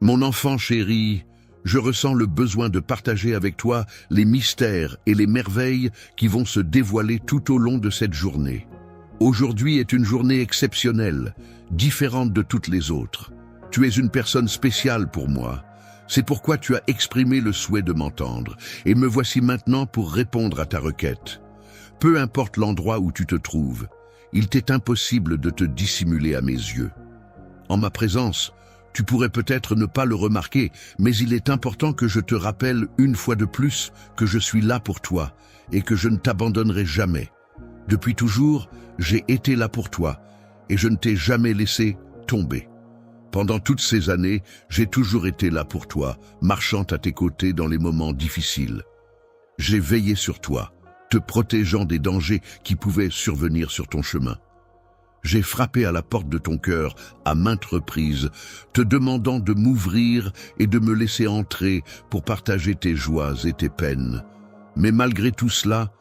Mon enfant chéri, je ressens le besoin de partager avec toi les mystères et les merveilles qui vont se dévoiler tout au long de cette journée. Aujourd'hui est une journée exceptionnelle, différente de toutes les autres. Tu es une personne spéciale pour moi. C'est pourquoi tu as exprimé le souhait de m'entendre, et me voici maintenant pour répondre à ta requête. Peu importe l'endroit où tu te trouves, il t'est impossible de te dissimuler à mes yeux. En ma présence, tu pourrais peut-être ne pas le remarquer, mais il est important que je te rappelle une fois de plus que je suis là pour toi et que je ne t'abandonnerai jamais. Depuis toujours, j'ai été là pour toi et je ne t'ai jamais laissé tomber. Pendant toutes ces années, j'ai toujours été là pour toi, marchant à tes côtés dans les moments difficiles. J'ai veillé sur toi, te protégeant des dangers qui pouvaient survenir sur ton chemin. J'ai frappé à la porte de ton cœur à maintes reprises, te demandant de m'ouvrir et de me laisser entrer pour partager tes joies et tes peines. Mais malgré tout cela,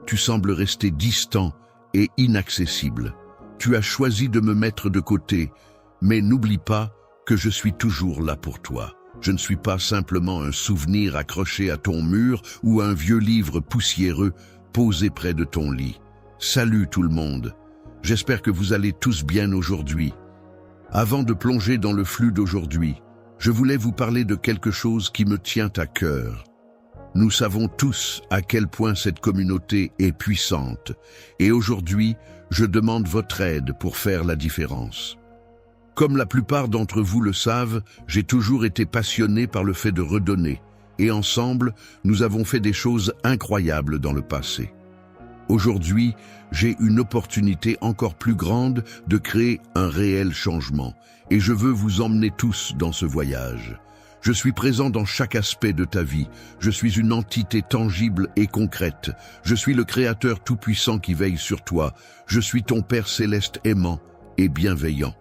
tu sembles rester distant et inaccessible. Tu as choisi de me mettre de côté, mais n'oublie pas que je suis toujours là pour toi. Je ne suis pas simplement un souvenir accroché à ton mur ou un vieux livre poussiéreux posé près de ton lit. Salut tout le monde. J'espère que vous allez tous bien aujourd'hui. Avant de plonger dans le flux d'aujourd'hui, je voulais vous parler de quelque chose qui me tient à cœur. Nous savons tous à quel point cette communauté est puissante, et aujourd'hui, je demande votre aide pour faire la différence. Comme la plupart d'entre vous le savent, j'ai toujours été passionné par le fait de redonner, et ensemble, nous avons fait des choses incroyables dans le passé. Aujourd'hui, j'ai une opportunité encore plus grande de créer un réel changement, et je veux vous emmener tous dans ce voyage. Je suis présent dans chaque aspect de ta vie, je suis une entité tangible et concrète, je suis le Créateur tout-puissant qui veille sur toi, je suis ton Père céleste aimant et bienveillant.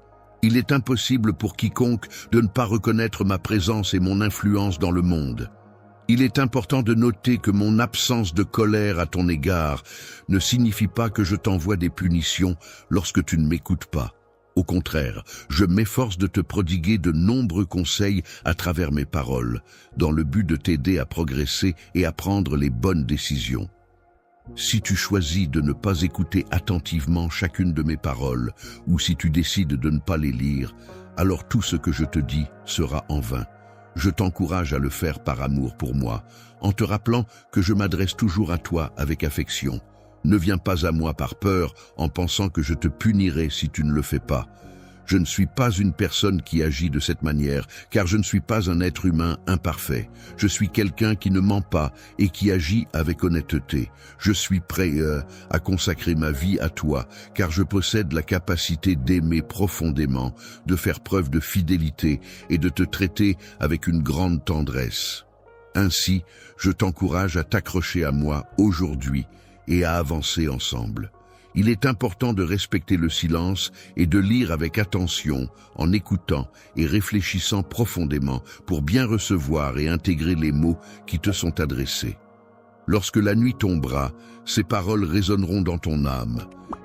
Il est impossible pour quiconque de ne pas reconnaître ma présence et mon influence dans le monde. Il est important de noter que mon absence de colère à ton égard ne signifie pas que je t'envoie des punitions lorsque tu ne m'écoutes pas. Au contraire, je m'efforce de te prodiguer de nombreux conseils à travers mes paroles, dans le but de t'aider à progresser et à prendre les bonnes décisions. Si tu choisis de ne pas écouter attentivement chacune de mes paroles, ou si tu décides de ne pas les lire, alors tout ce que je te dis sera en vain. Je t'encourage à le faire par amour pour moi, en te rappelant que je m'adresse toujours à toi avec affection. Ne viens pas à moi par peur en pensant que je te punirai si tu ne le fais pas. Je ne suis pas une personne qui agit de cette manière, car je ne suis pas un être humain imparfait. Je suis quelqu'un qui ne ment pas et qui agit avec honnêteté. Je suis prêt à consacrer ma vie à toi, car je possède la capacité d'aimer profondément, de faire preuve de fidélité et de te traiter avec une grande tendresse. Ainsi, je t'encourage à t'accrocher à moi aujourd'hui et à avancer ensemble. Il est important de respecter le silence et de lire avec attention, en écoutant et réfléchissant profondément pour bien recevoir et intégrer les mots qui te sont adressés. Lorsque la nuit tombera, ces paroles résonneront dans ton âme,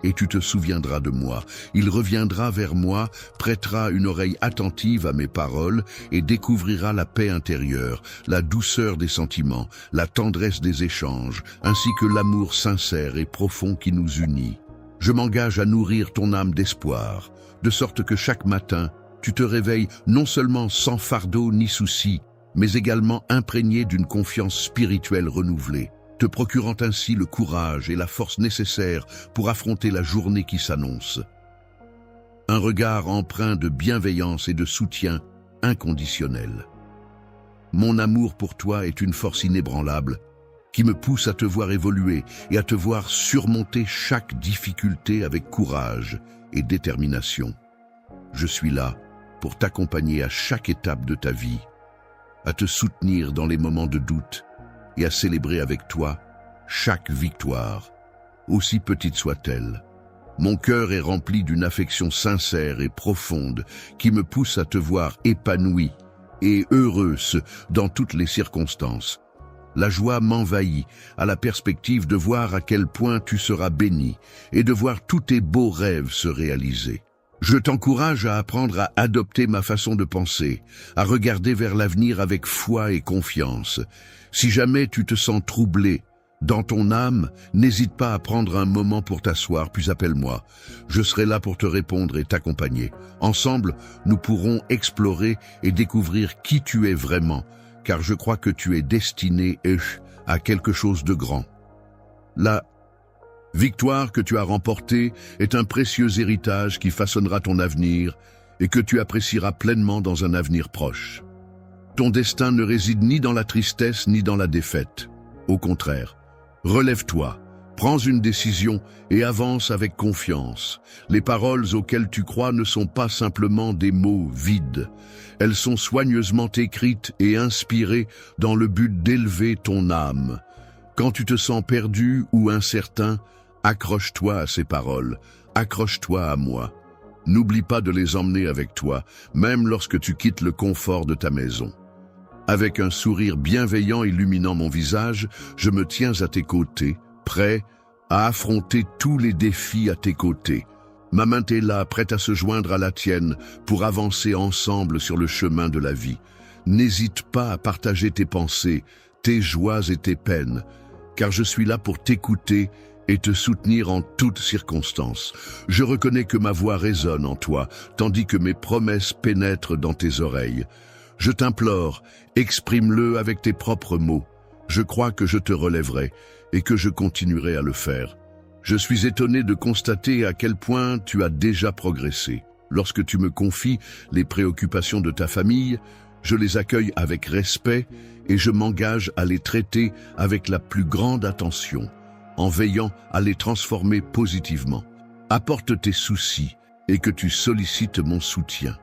et tu te souviendras de moi. Il reviendra vers moi, prêtera une oreille attentive à mes paroles et découvrira la paix intérieure, la douceur des sentiments, la tendresse des échanges, ainsi que l'amour sincère et profond qui nous unit. Je m'engage à nourrir ton âme d'espoir, de sorte que chaque matin, tu te réveilles non seulement sans fardeau ni souci, mais également imprégné d'une confiance spirituelle renouvelée, te procurant ainsi le courage et la force nécessaires pour affronter la journée qui s'annonce. Un regard empreint de bienveillance et de soutien inconditionnel. Mon amour pour toi est une force inébranlable qui me pousse à te voir évoluer et à te voir surmonter chaque difficulté avec courage et détermination. Je suis là pour t'accompagner à chaque étape de ta vie, à te soutenir dans les moments de doute et à célébrer avec toi chaque victoire, aussi petite soit-elle. Mon cœur est rempli d'une affection sincère et profonde qui me pousse à te voir épanouie et heureuse dans toutes les circonstances. La joie m'envahit à la perspective de voir à quel point tu seras bénie et de voir tous tes beaux rêves se réaliser. Je t'encourage à apprendre à adopter ma façon de penser, à regarder vers l'avenir avec foi et confiance. Si jamais tu te sens troublé dans ton âme, n'hésite pas à prendre un moment pour t'asseoir, puis appelle-moi. Je serai là pour te répondre et t'accompagner. Ensemble, nous pourrons explorer et découvrir qui tu es vraiment, car je crois que tu es destiné à quelque chose de grand. La victoire que tu as remportée est un précieux héritage qui façonnera ton avenir et que tu apprécieras pleinement dans un avenir proche. Ton destin ne réside ni dans la tristesse ni dans la défaite. Au contraire, relève-toi, prends une décision et avance avec confiance. Les paroles auxquelles tu crois ne sont pas simplement des mots vides. Elles sont soigneusement écrites et inspirées dans le but d'élever ton âme. Quand tu te sens perdu ou incertain, accroche-toi à ces paroles, accroche-toi à moi. N'oublie pas de les emmener avec toi, même lorsque tu quittes le confort de ta maison. Avec un sourire bienveillant illuminant mon visage, je me tiens à tes côtés, prêt à affronter tous les défis à tes côtés. Ma main est là, prête à se joindre à la tienne pour avancer ensemble sur le chemin de la vie. N'hésite pas à partager tes pensées, tes joies et tes peines, car je suis là pour t'écouter et te soutenir en toutes circonstances. Je reconnais que ma voix résonne en toi, tandis que mes promesses pénètrent dans tes oreilles. Je t'implore, exprime-le avec tes propres mots. Je crois que je te relèverai et que je continuerai à le faire. Je suis étonné de constater à quel point tu as déjà progressé. Lorsque tu me confies les préoccupations de ta famille, je les accueille avec respect et je m'engage à les traiter avec la plus grande attention, en veillant à les transformer positivement. Apporte tes soucis et que tu sollicites mon soutien.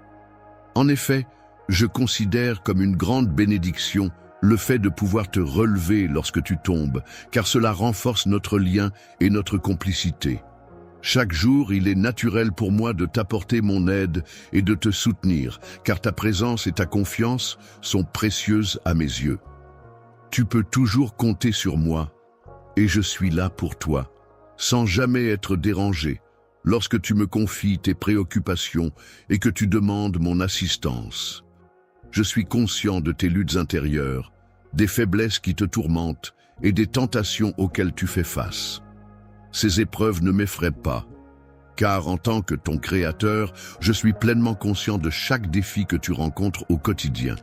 En effet, je considère comme une grande bénédiction le fait de pouvoir te relever lorsque tu tombes, car cela renforce notre lien et notre complicité. Chaque jour, il est naturel pour moi de t'apporter mon aide et de te soutenir, car ta présence et ta confiance sont précieuses à mes yeux. Tu peux toujours compter sur moi, et je suis là pour toi, sans jamais être dérangé, lorsque tu me confies tes préoccupations et que tu demandes mon assistance. Je suis conscient de tes luttes intérieures, des faiblesses qui te tourmentent et des tentations auxquelles tu fais face. Ces épreuves ne m'effraient pas, car en tant que ton créateur, je suis pleinement conscient de chaque défi que tu rencontres au quotidien.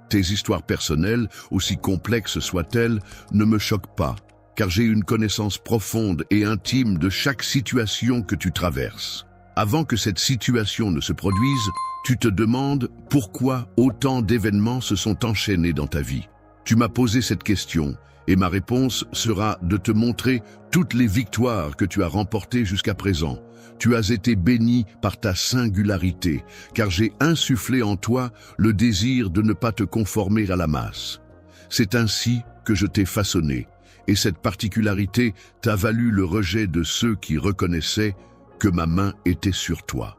Tes histoires personnelles, aussi complexes soient-elles, ne me choquent pas, car j'ai une connaissance profonde et intime de chaque situation que tu traverses. Avant que cette situation ne se produise, tu te demandes pourquoi autant d'événements se sont enchaînés dans ta vie. Tu m'as posé cette question, et ma réponse sera de te montrer toutes les victoires que tu as remportées jusqu'à présent. Tu as été béni par ta singularité, car j'ai insufflé en toi le désir de ne pas te conformer à la masse. C'est ainsi que je t'ai façonné, et cette particularité t'a valu le rejet de ceux qui reconnaissaient que ma main était sur toi.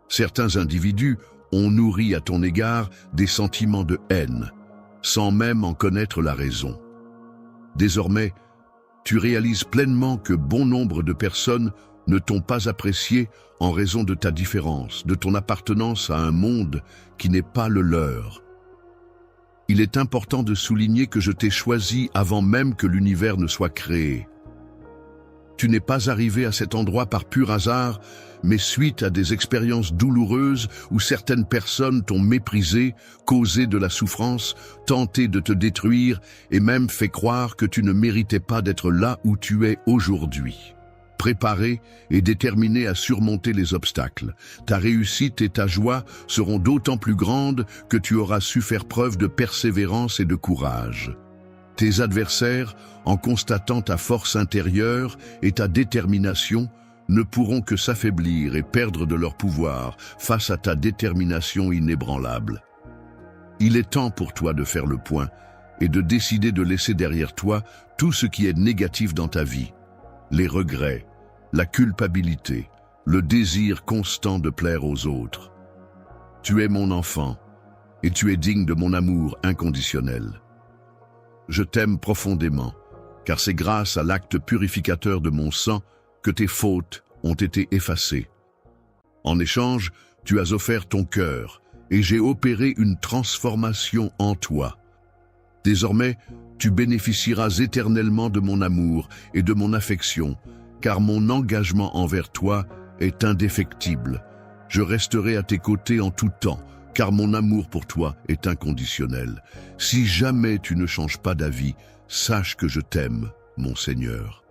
Certains individus ont nourri à ton égard des sentiments de haine, sans même en connaître la raison. Désormais, tu réalises pleinement que bon nombre de personnes ne t'ont pas apprécié en raison de ta différence, de ton appartenance à un monde qui n'est pas le leur. Il est important de souligner que je t'ai choisi avant même que l'univers ne soit créé. Tu n'es pas arrivé à cet endroit par pur hasard, mais suite à des expériences douloureuses où certaines personnes t'ont méprisé, causé de la souffrance, tenté de te détruire et même fait croire que tu ne méritais pas d'être là où tu es aujourd'hui. Préparé et déterminé à surmonter les obstacles, ta réussite et ta joie seront d'autant plus grandes que tu auras su faire preuve de persévérance et de courage. Tes adversaires, en constatant ta force intérieure et ta détermination, ne pourront que s'affaiblir et perdre de leur pouvoir face à ta détermination inébranlable. Il est temps pour toi de faire le point et de décider de laisser derrière toi tout ce qui est négatif dans ta vie, les regrets, la culpabilité, le désir constant de plaire aux autres. Tu es mon enfant et tu es digne de mon amour inconditionnel. Je t'aime profondément, car c'est grâce à l'acte purificateur de mon sang que tes fautes ont été effacées. En échange, tu as offert ton cœur, et j'ai opéré une transformation en toi. Désormais, tu bénéficieras éternellement de mon amour et de mon affection, car mon engagement envers toi est indéfectible. Je resterai à tes côtés en tout temps, car mon amour pour toi est inconditionnel. Si jamais tu ne changes pas d'avis, sache que je t'aime, mon Seigneur.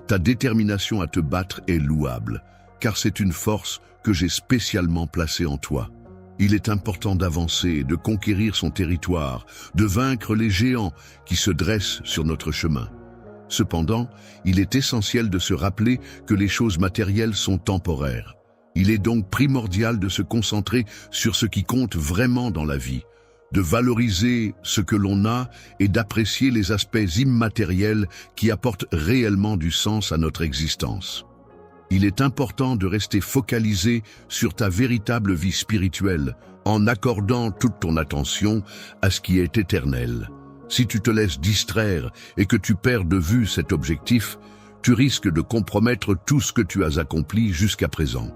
Ta détermination à te battre est louable, car c'est une force que j'ai spécialement placée en toi. Il est important d'avancer, de conquérir son territoire, de vaincre les géants qui se dressent sur notre chemin. Cependant, il est essentiel de se rappeler que les choses matérielles sont temporaires. Il est donc primordial de se concentrer sur ce qui compte vraiment dans la vie, de valoriser ce que l'on a et d'apprécier les aspects immatériels qui apportent réellement du sens à notre existence. Il est important de rester focalisé sur ta véritable vie spirituelle, en accordant toute ton attention à ce qui est éternel. Si tu te laisses distraire et que tu perds de vue cet objectif, tu risques de compromettre tout ce que tu as accompli jusqu'à présent.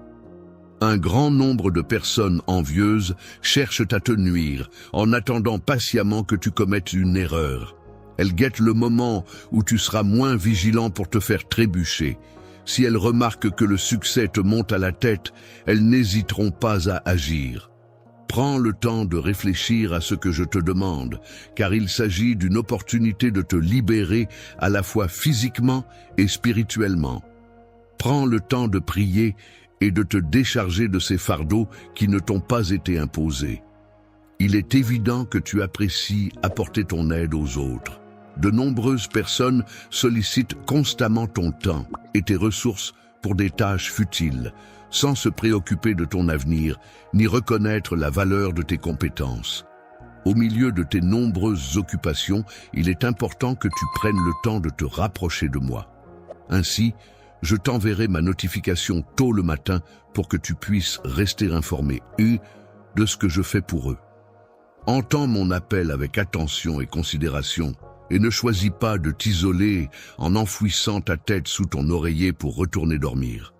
Un grand nombre de personnes envieuses cherchent à te nuire en attendant patiemment que tu commettes une erreur. Elles guettent le moment où tu seras moins vigilant pour te faire trébucher. Si elles remarquent que le succès te monte à la tête, elles n'hésiteront pas à agir. Prends le temps de réfléchir à ce que je te demande, car il s'agit d'une opportunité de te libérer à la fois physiquement et spirituellement. Prends le temps de prier et de te décharger de ces fardeaux qui ne t'ont pas été imposés. Il est évident que tu apprécies apporter ton aide aux autres. De nombreuses personnes sollicitent constamment ton temps et tes ressources pour des tâches futiles, sans se préoccuper de ton avenir, ni reconnaître la valeur de tes compétences. Au milieu de tes nombreuses occupations, il est important que tu prennes le temps de te rapprocher de moi. Ainsi, je t'enverrai ma notification tôt le matin pour que tu puisses rester informé de ce que je fais pour eux. Entends mon appel avec attention et considération, et ne choisis pas de t'isoler en enfouissant ta tête sous ton oreiller pour retourner dormir.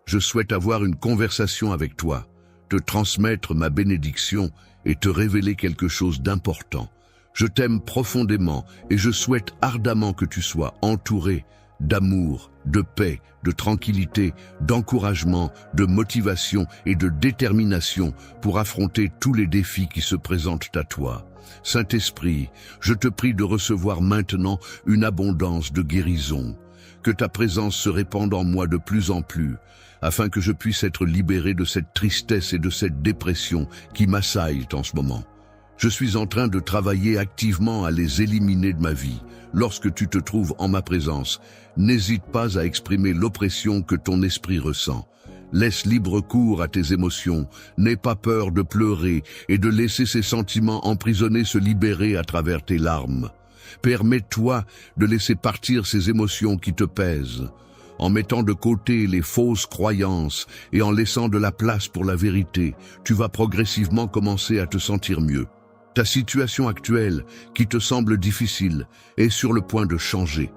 Je souhaite avoir une conversation avec toi, te transmettre ma bénédiction et te révéler quelque chose d'important. Je t'aime profondément et je souhaite ardemment que tu sois entouré d'amour, de paix, de tranquillité, d'encouragement, de motivation et de détermination pour affronter tous les défis qui se présentent à toi. Saint-Esprit, je te prie de recevoir maintenant une abondance de guérison, que ta présence se répande en moi de plus en plus, afin que je puisse être libéré de cette tristesse et de cette dépression qui m'assaillent en ce moment. Je suis en train de travailler activement à les éliminer de ma vie. Lorsque tu te trouves en ma présence, n'hésite pas à exprimer l'oppression que ton esprit ressent. Laisse libre cours à tes émotions, n'aie pas peur de pleurer et de laisser ces sentiments emprisonnés se libérer à travers tes larmes. Permets-toi de laisser partir ces émotions qui te pèsent. En mettant de côté les fausses croyances et en laissant de la place pour la vérité, tu vas progressivement commencer à te sentir mieux. Ta situation actuelle, qui te semble difficile, est sur le point de changer.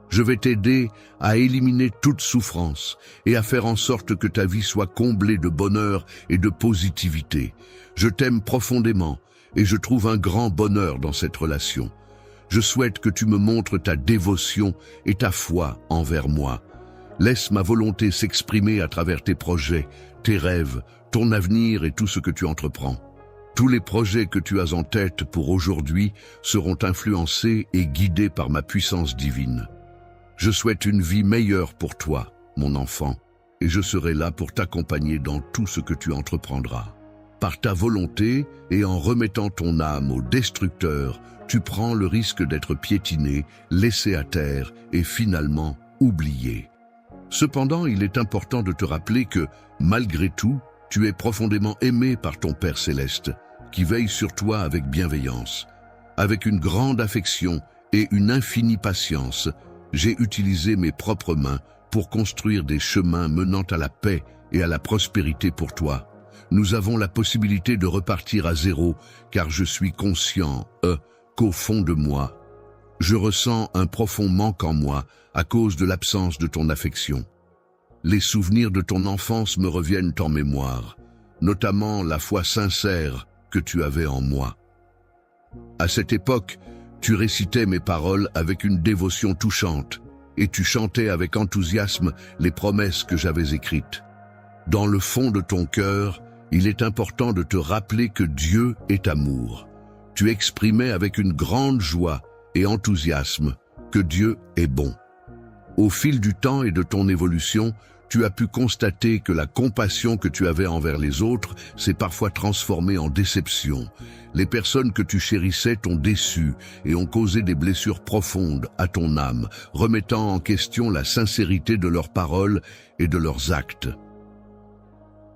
Je vais t'aider à éliminer toute souffrance et à faire en sorte que ta vie soit comblée de bonheur et de positivité. Je t'aime profondément et je trouve un grand bonheur dans cette relation. Je souhaite que tu me montres ta dévotion et ta foi envers moi. Laisse ma volonté s'exprimer à travers tes projets, tes rêves, ton avenir et tout ce que tu entreprends. Tous les projets que tu as en tête pour aujourd'hui seront influencés et guidés par ma puissance divine. Je souhaite une vie meilleure pour toi, mon enfant, et je serai là pour t'accompagner dans tout ce que tu entreprendras. Par ta volonté et en remettant ton âme au destructeur, tu prends le risque d'être piétiné, laissé à terre et finalement oublié. Cependant, il est important de te rappeler que, malgré tout, tu es profondément aimé par ton Père céleste, qui veille sur toi avec bienveillance. Avec une grande affection et une infinie patience, j'ai utilisé mes propres mains pour construire des chemins menant à la paix et à la prospérité pour toi. Nous avons la possibilité de repartir à zéro, car je suis conscient qu'au fond de moi, je ressens un profond manque en moi à cause de l'absence de ton affection. les souvenirs de ton enfance me reviennent en mémoire, notamment la foi sincère que tu avais en moi. À cette époque, tu récitais mes paroles avec une dévotion touchante et tu chantais avec enthousiasme les promesses que j'avais écrites. Dans le fond de ton cœur, il est important de te rappeler que Dieu est amour. Tu exprimais avec une grande joie et enthousiasme que Dieu est bon. Au fil du temps et de ton évolution, tu as pu constater que la compassion que tu avais envers les autres s'est parfois transformée en déception. Les personnes que tu chérissais t'ont déçu et ont causé des blessures profondes à ton âme, remettant en question la sincérité de leurs paroles et de leurs actes.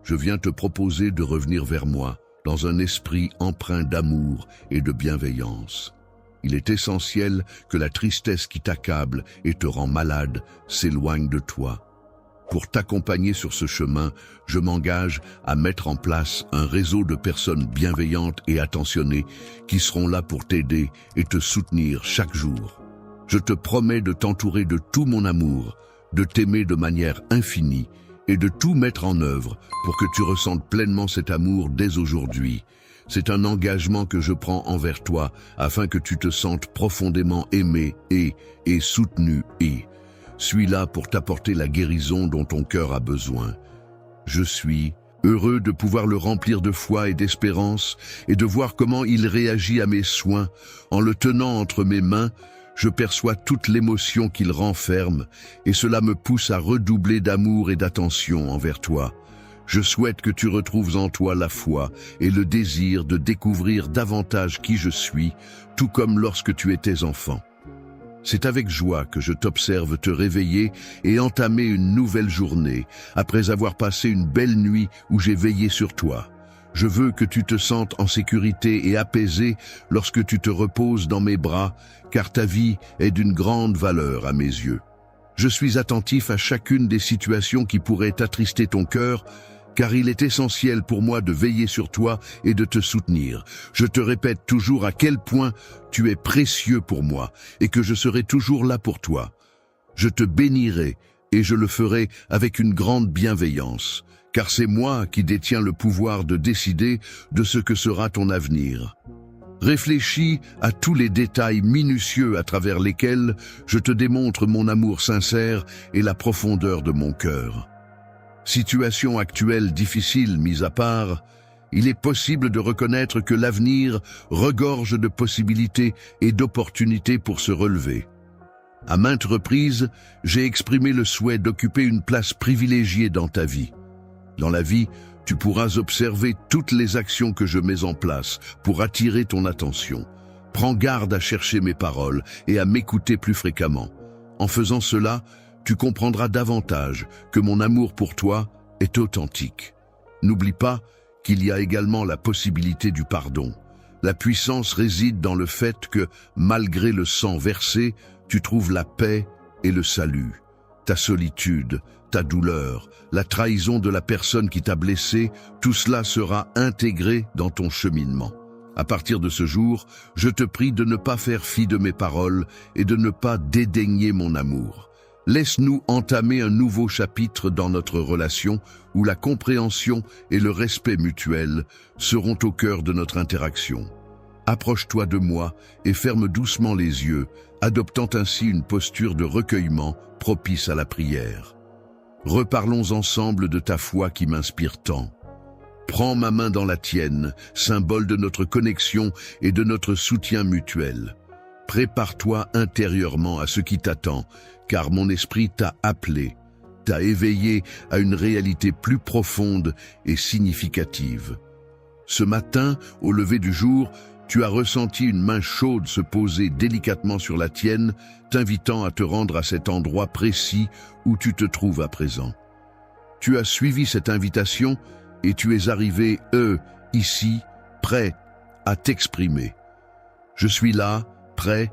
Je viens te proposer de revenir vers moi dans un esprit empreint d'amour et de bienveillance. Il est essentiel que la tristesse qui t'accable et te rend malade s'éloigne de toi. Pour t'accompagner sur ce chemin, je m'engage à mettre en place un réseau de personnes bienveillantes et attentionnées qui seront là pour t'aider et te soutenir chaque jour. Je te promets de t'entourer de tout mon amour, de t'aimer de manière infinie et de tout mettre en œuvre pour que tu ressentes pleinement cet amour dès aujourd'hui. C'est un engagement que je prends envers toi afin que tu te sentes profondément aimé et soutenu et suis là pour t'apporter la guérison dont ton cœur a besoin. Je suis heureux de pouvoir le remplir de foi et d'espérance et de voir comment il réagit à mes soins. En le tenant entre mes mains, je perçois toute l'émotion qu'il renferme et cela me pousse à redoubler d'amour et d'attention envers toi. Je souhaite que tu retrouves en toi la foi et le désir de découvrir davantage qui je suis, tout comme lorsque tu étais enfant. C'est avec joie que je t'observe te réveiller et entamer une nouvelle journée, après avoir passé une belle nuit où j'ai veillé sur toi. Je veux que tu te sentes en sécurité et apaisé lorsque tu te reposes dans mes bras, car ta vie est d'une grande valeur à mes yeux. Je suis attentif à chacune des situations qui pourraient attrister ton cœur, car il est essentiel pour moi de veiller sur toi et de te soutenir. Je te répète toujours à quel point tu es précieux pour moi et que je serai toujours là pour toi. Je te bénirai et je le ferai avec une grande bienveillance, car c'est moi qui détiens le pouvoir de décider de ce que sera ton avenir. Réfléchis à tous les détails minutieux à travers lesquels je te démontre mon amour sincère et la profondeur de mon cœur. Situation actuelle difficile mise à part, il est possible de reconnaître que l'avenir regorge de possibilités et d'opportunités pour se relever. À maintes reprises, j'ai exprimé le souhait d'occuper une place privilégiée dans ta vie. Dans la vie, tu pourras observer toutes les actions que je mets en place pour attirer ton attention. Prends garde à chercher mes paroles et à m'écouter plus fréquemment. En faisant cela, tu comprendras davantage que mon amour pour toi est authentique. N'oublie pas qu'il y a également la possibilité du pardon. La puissance réside dans le fait que, malgré le sang versé, tu trouves la paix et le salut. Ta solitude, ta douleur, la trahison de la personne qui t'a blessé, tout cela sera intégré dans ton cheminement. À partir de ce jour, je te prie de ne pas faire fi de mes paroles et de ne pas dédaigner mon amour. Laisse-nous entamer un nouveau chapitre dans notre relation où la compréhension et le respect mutuel seront au cœur de notre interaction. Approche-toi de moi et ferme doucement les yeux, adoptant ainsi une posture de recueillement propice à la prière. Reparlons ensemble de ta foi qui m'inspire tant. Prends ma main dans la tienne, symbole de notre connexion et de notre soutien mutuel. Prépare-toi intérieurement à ce qui t'attend, car mon esprit t'a appelé, t'a éveillé à une réalité plus profonde et significative. Ce matin, au lever du jour, tu as ressenti une main chaude se poser délicatement sur la tienne, t'invitant à te rendre à cet endroit précis où tu te trouves à présent. Tu as suivi cette invitation et tu es arrivé, ici, prêt à t'exprimer. Je suis là, prêt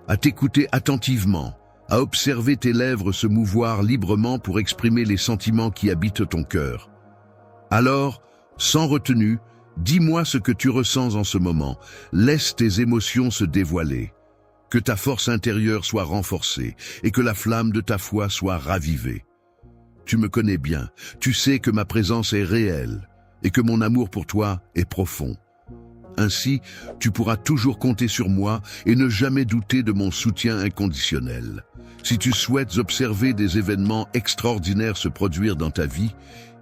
à t'écouter attentivement, à observer tes lèvres se mouvoir librement pour exprimer les sentiments qui habitent ton cœur. Alors, sans retenue, dis-moi ce que tu ressens en ce moment. Laisse tes émotions se dévoiler. Que ta force intérieure soit renforcée et que la flamme de ta foi soit ravivée. Tu me connais bien, tu sais que ma présence est réelle et que mon amour pour toi est profond. Ainsi, tu pourras toujours compter sur moi et ne jamais douter de mon soutien inconditionnel. Si tu souhaites observer des événements extraordinaires se produire dans ta vie,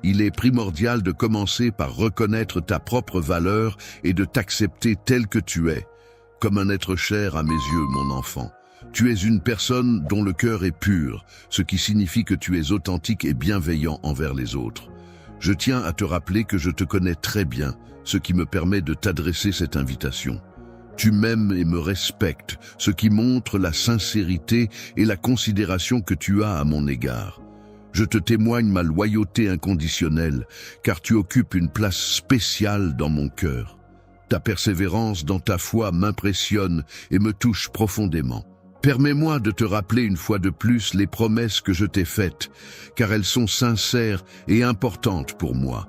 il est primordial de commencer par reconnaître ta propre valeur et de t'accepter tel que tu es, comme un être cher à mes yeux, mon enfant. Tu es une personne dont le cœur est pur, ce qui signifie que tu es authentique et bienveillant envers les autres. Je tiens à te rappeler que je te connais très bien, ce qui me permet de t'adresser cette invitation. Tu m'aimes et me respectes, ce qui montre la sincérité et la considération que tu as à mon égard. Je te témoigne ma loyauté inconditionnelle, car tu occupes une place spéciale dans mon cœur. Ta persévérance dans ta foi m'impressionne et me touche profondément. Permets-moi de te rappeler une fois de plus les promesses que je t'ai faites, car elles sont sincères et importantes pour moi.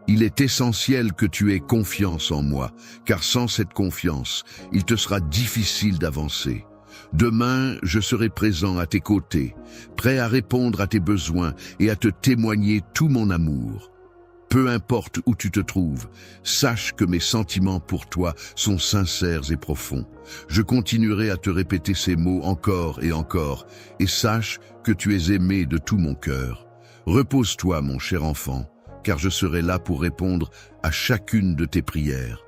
Il est essentiel que tu aies confiance en moi, car sans cette confiance, il te sera difficile d'avancer. Demain, je serai présent à tes côtés, prêt à répondre à tes besoins et à te témoigner tout mon amour. Peu importe où tu te trouves, sache que mes sentiments pour toi sont sincères et profonds. Je continuerai à te répéter ces mots encore et encore, et sache que tu es aimé de tout mon cœur. Repose-toi, mon cher enfant, car je serai là pour répondre à chacune de tes prières.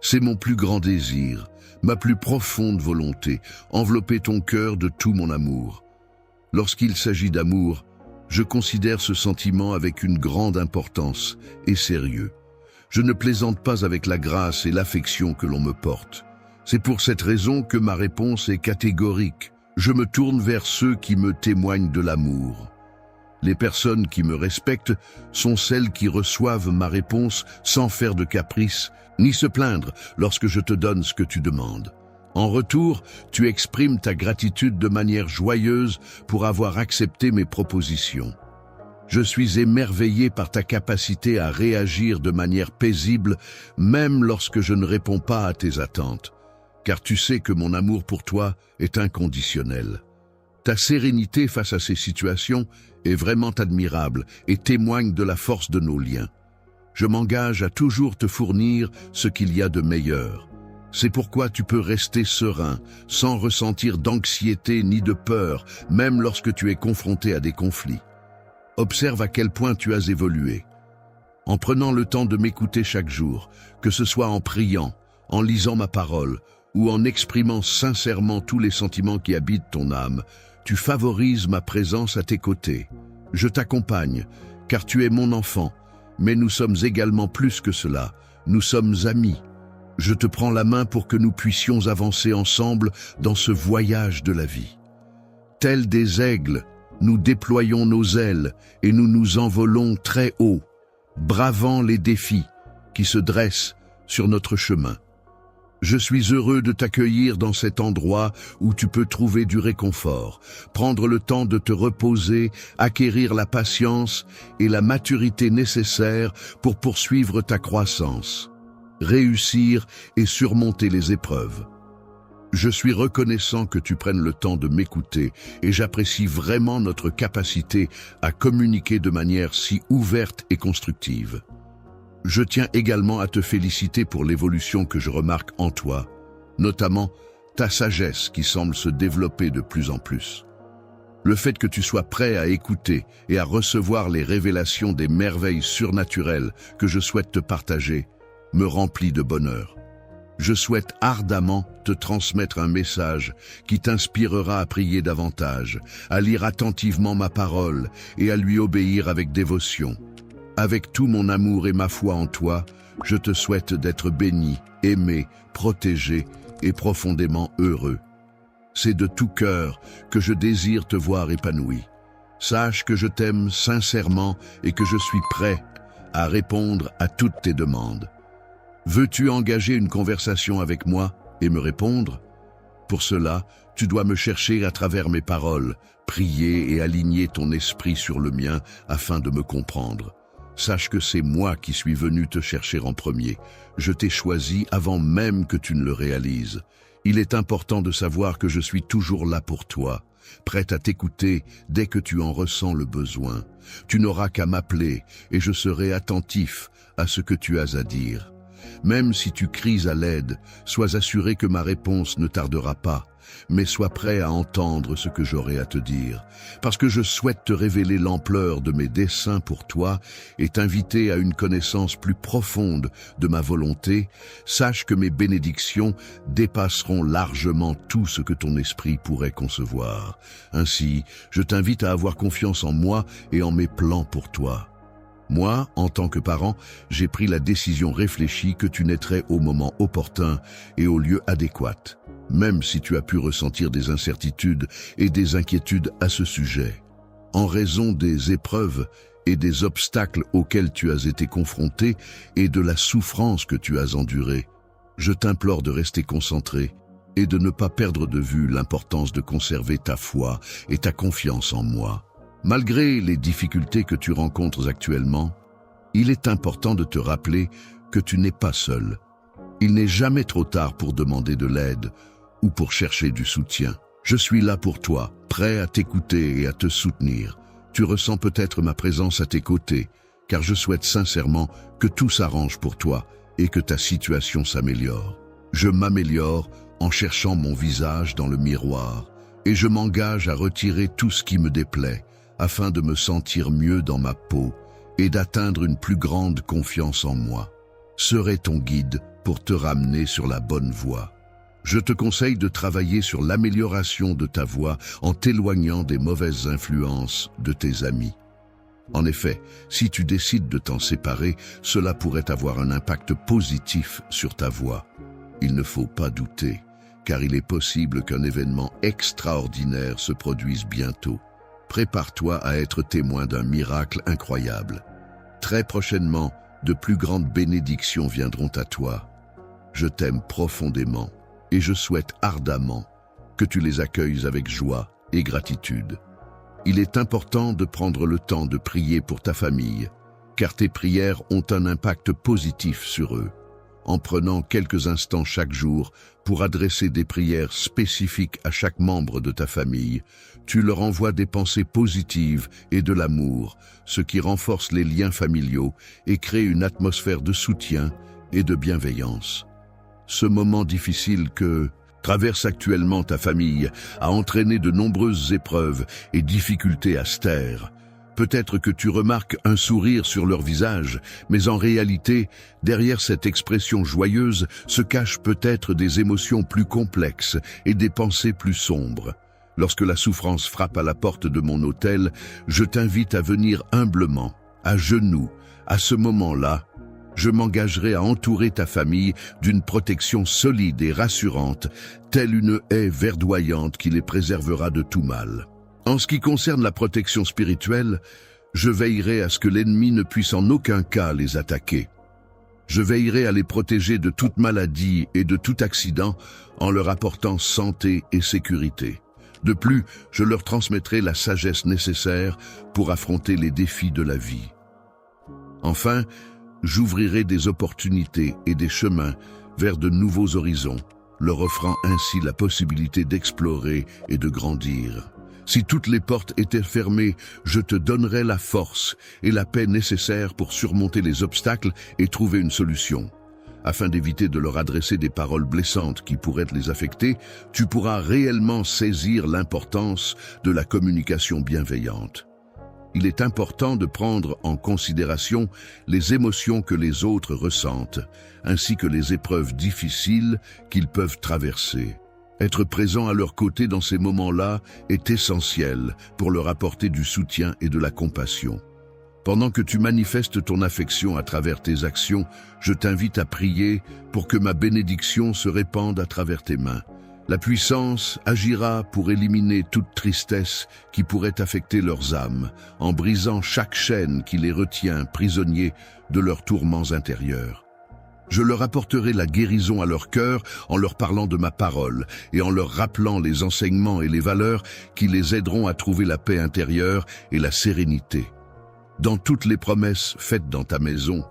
C'est mon plus grand désir, ma plus profonde volonté, envelopper ton cœur de tout mon amour. Lorsqu'il s'agit d'amour, je considère ce sentiment avec une grande importance et sérieux. Je ne plaisante pas avec la grâce et l'affection que l'on me porte. C'est pour cette raison que ma réponse est catégorique. Je me tourne vers ceux qui me témoignent de l'amour. Les personnes qui me respectent sont celles qui reçoivent ma réponse sans faire de caprice, ni se plaindre lorsque je te donne ce que tu demandes. En retour, tu exprimes ta gratitude de manière joyeuse pour avoir accepté mes propositions. Je suis émerveillé par ta capacité à réagir de manière paisible, même lorsque je ne réponds pas à tes attentes, car tu sais que mon amour pour toi est inconditionnel. Ta sérénité face à ces situations est vraiment admirable et témoigne de la force de nos liens. Je m'engage à toujours te fournir ce qu'il y a de meilleur. C'est pourquoi tu peux rester serein, sans ressentir d'anxiété ni de peur, même lorsque tu es confronté à des conflits. Observe à quel point tu as évolué. En prenant le temps de m'écouter chaque jour, que ce soit en priant, en lisant ma parole, ou en exprimant sincèrement tous les sentiments qui habitent ton âme, tu favorises ma présence à tes côtés. Je t'accompagne, car tu es mon enfant, mais nous sommes également plus que cela, nous sommes amis. Je te prends la main pour que nous puissions avancer ensemble dans ce voyage de la vie. Tels des aigles, nous déployons nos ailes et nous nous envolons très haut, bravant les défis qui se dressent sur notre chemin. Je suis heureux de t'accueillir dans cet endroit où tu peux trouver du réconfort, prendre le temps de te reposer, acquérir la patience et la maturité nécessaires pour poursuivre ta croissance, réussir et surmonter les épreuves. Je suis reconnaissant que tu prennes le temps de m'écouter et j'apprécie vraiment notre capacité à communiquer de manière si ouverte et constructive. Je tiens également à te féliciter pour l'évolution que je remarque en toi, notamment ta sagesse qui semble se développer de plus en plus. Le fait que tu sois prêt à écouter et à recevoir les révélations des merveilles surnaturelles que je souhaite te partager me remplit de bonheur. Je souhaite ardemment te transmettre un message qui t'inspirera à prier davantage, à lire attentivement ma parole et à lui obéir avec dévotion. Avec tout mon amour et ma foi en toi, je te souhaite d'être béni, aimé, protégé et profondément heureux. C'est de tout cœur que je désire te voir épanoui. Sache que je t'aime sincèrement et que je suis prêt à répondre à toutes tes demandes. Veux-tu engager une conversation avec moi et me répondre? Pour cela, tu dois me chercher à travers mes paroles, prier et aligner ton esprit sur le mien afin de me comprendre. Sache que c'est moi qui suis venu te chercher en premier. Je t'ai choisi avant même que tu ne le réalises. Il est important de savoir que je suis toujours là pour toi, prête à t'écouter dès que tu en ressens le besoin. Tu n'auras qu'à m'appeler et je serai attentif à ce que tu as à dire. Même si tu cries à l'aide, sois assuré que ma réponse ne tardera pas, mais sois prêt à entendre ce que j'aurai à te dire, parce que je souhaite te révéler l'ampleur de mes desseins pour toi et t'inviter à une connaissance plus profonde de ma volonté. Sache que mes bénédictions dépasseront largement tout ce que ton esprit pourrait concevoir. Ainsi, je t'invite à avoir confiance en moi et en mes plans pour toi. Moi, en tant que parent, j'ai pris la décision réfléchie que tu naîtrais au moment opportun et au lieu adéquat, même si tu as pu ressentir des incertitudes et des inquiétudes à ce sujet. En raison des épreuves et des obstacles auxquels tu as été confronté et de la souffrance que tu as endurée, je t'implore de rester concentré et de ne pas perdre de vue l'importance de conserver ta foi et ta confiance en moi. Malgré les difficultés que tu rencontres actuellement, il est important de te rappeler que tu n'es pas seul. Il n'est jamais trop tard pour demander de l'aide ou pour chercher du soutien. Je suis là pour toi, prêt à t'écouter et à te soutenir. Tu ressens peut-être ma présence à tes côtés, car je souhaite sincèrement que tout s'arrange pour toi et que ta situation s'améliore. Je m'améliore en cherchant mon visage dans le miroir et je m'engage à retirer tout ce qui me déplaît, afin de me sentir mieux dans ma peau et d'atteindre une plus grande confiance en moi. Serai ton guide pour te ramener sur la bonne voie. Je te conseille de travailler sur l'amélioration de ta voix en t'éloignant des mauvaises influences de tes amis. En effet, si tu décides de t'en séparer, cela pourrait avoir un impact positif sur ta voix. Il ne faut pas douter, car il est possible qu'un événement extraordinaire se produise bientôt. Prépare-toi à être témoin d'un miracle incroyable. Très prochainement, de plus grandes bénédictions viendront à toi. Je t'aime profondément et je souhaite ardemment que tu les accueilles avec joie et gratitude. Il est important de prendre le temps de prier pour ta famille, car tes prières ont un impact positif sur eux. En prenant quelques instants chaque jour pour adresser des prières spécifiques à chaque membre de ta famille, tu leur envoies des pensées positives et de l'amour, ce qui renforce les liens familiaux et crée une atmosphère de soutien et de bienveillance. Ce moment difficile que traverse actuellement ta famille a entraîné de nombreuses épreuves et difficultés à se taire. Peut-être que tu remarques un sourire sur leur visage, mais en réalité, derrière cette expression joyeuse se cachent peut-être des émotions plus complexes et des pensées plus sombres. Lorsque la souffrance frappe à la porte de mon hôtel, je t'invite à venir humblement, à genoux. À ce moment-là, je m'engagerai à entourer ta famille d'une protection solide et rassurante, telle une haie verdoyante qui les préservera de tout mal. En ce qui concerne la protection spirituelle, je veillerai à ce que l'ennemi ne puisse en aucun cas les attaquer. Je veillerai à les protéger de toute maladie et de tout accident en leur apportant santé et sécurité. De plus, je leur transmettrai la sagesse nécessaire pour affronter les défis de la vie. Enfin, j'ouvrirai des opportunités et des chemins vers de nouveaux horizons, leur offrant ainsi la possibilité d'explorer et de grandir. Si toutes les portes étaient fermées, je te donnerais la force et la paix nécessaires pour surmonter les obstacles et trouver une solution. Afin d'éviter de leur adresser des paroles blessantes qui pourraient les affecter, tu pourras réellement saisir l'importance de la communication bienveillante. Il est important de prendre en considération les émotions que les autres ressentent, ainsi que les épreuves difficiles qu'ils peuvent traverser. Être présent à leur côté dans ces moments-là est essentiel pour leur apporter du soutien et de la compassion. Pendant que tu manifestes ton affection à travers tes actions, je t'invite à prier pour que ma bénédiction se répande à travers tes mains. La puissance agira pour éliminer toute tristesse qui pourrait affecter leurs âmes, en brisant chaque chaîne qui les retient prisonniers de leurs tourments intérieurs. Je leur apporterai la guérison à leur cœur en leur parlant de ma parole et en leur rappelant les enseignements et les valeurs qui les aideront à trouver la paix intérieure et la sérénité. Dans toutes les promesses faites dans ta maison,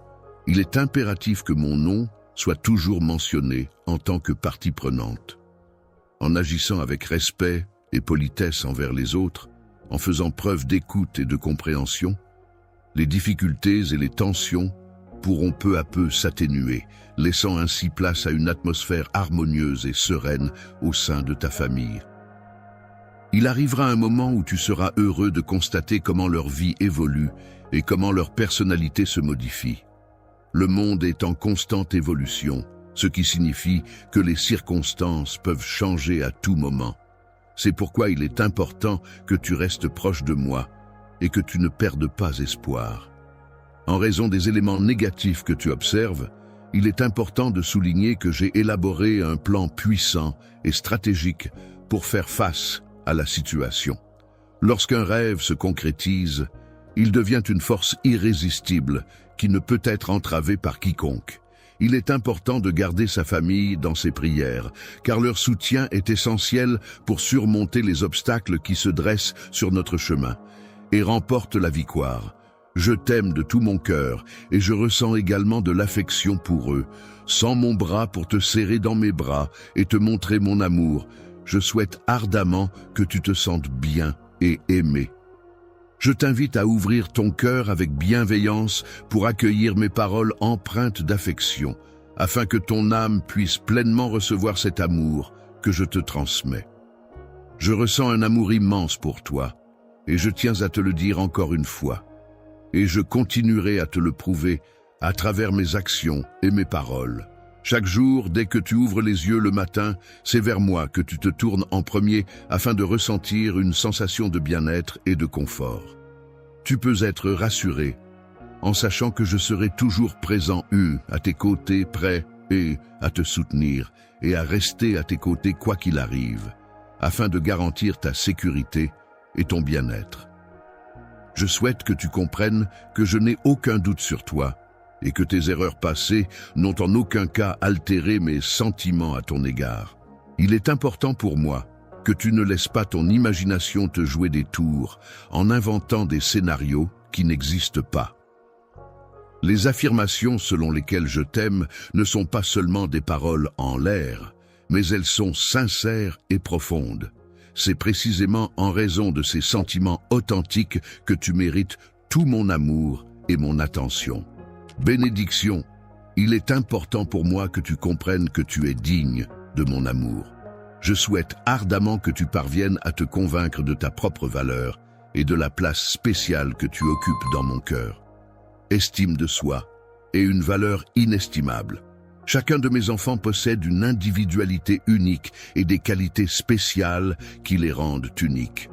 il est impératif que mon nom soit toujours mentionné en tant que partie prenante. En agissant avec respect et politesse envers les autres, en faisant preuve d'écoute et de compréhension, les difficultés et les tensions pourront peu à peu s'atténuer, laissant ainsi place à une atmosphère harmonieuse et sereine au sein de ta famille. Il arrivera un moment où tu seras heureux de constater comment leur vie évolue et comment leur personnalité se modifie. Le monde est en constante évolution, ce qui signifie que les circonstances peuvent changer à tout moment. C'est pourquoi il est important que tu restes proche de moi et que tu ne perdes pas espoir. En raison des éléments négatifs que tu observes, il est important de souligner que j'ai élaboré un plan puissant et stratégique pour faire face à la situation. Lorsqu'un rêve se concrétise, il devient une force irrésistible qui ne peut être entravée par quiconque. Il est important de garder sa famille dans ses prières, car leur soutien est essentiel pour surmonter les obstacles qui se dressent sur notre chemin et remporte la victoire. Je t'aime de tout mon cœur et je ressens également de l'affection pour eux. Sens mon bras pour te serrer dans mes bras et te montrer mon amour. Je souhaite ardemment que tu te sentes bien et aimé. Je t'invite à ouvrir ton cœur avec bienveillance pour accueillir mes paroles empreintes d'affection, afin que ton âme puisse pleinement recevoir cet amour que je te transmets. Je ressens un amour immense pour toi, et je tiens à te le dire encore une fois. Et je continuerai à te le prouver à travers mes actions et mes paroles. Chaque jour, dès que tu ouvres les yeux le matin, c'est vers moi que tu te tournes en premier afin de ressentir une sensation de bien-être et de confort. Tu peux être rassuré en sachant que je serai toujours présent, à tes côtés, prêt et à te soutenir et à rester à tes côtés quoi qu'il arrive, afin de garantir ta sécurité et ton bien-être. Je souhaite que tu comprennes que je n'ai aucun doute sur toi et que tes erreurs passées n'ont en aucun cas altéré mes sentiments à ton égard. Il est important pour moi que tu ne laisses pas ton imagination te jouer des tours en inventant des scénarios qui n'existent pas. Les affirmations selon lesquelles je t'aime ne sont pas seulement des paroles en l'air, mais elles sont sincères et profondes. C'est précisément en raison de ces sentiments authentiques que tu mérites tout mon amour et mon attention. Bénédiction, il est important pour moi que tu comprennes que tu es digne de mon amour. Je souhaite ardemment que tu parviennes à te convaincre de ta propre valeur et de la place spéciale que tu occupes dans mon cœur. Estime de soi est une valeur inestimable. Chacun de mes enfants possède une individualité unique et des qualités spéciales qui les rendent uniques.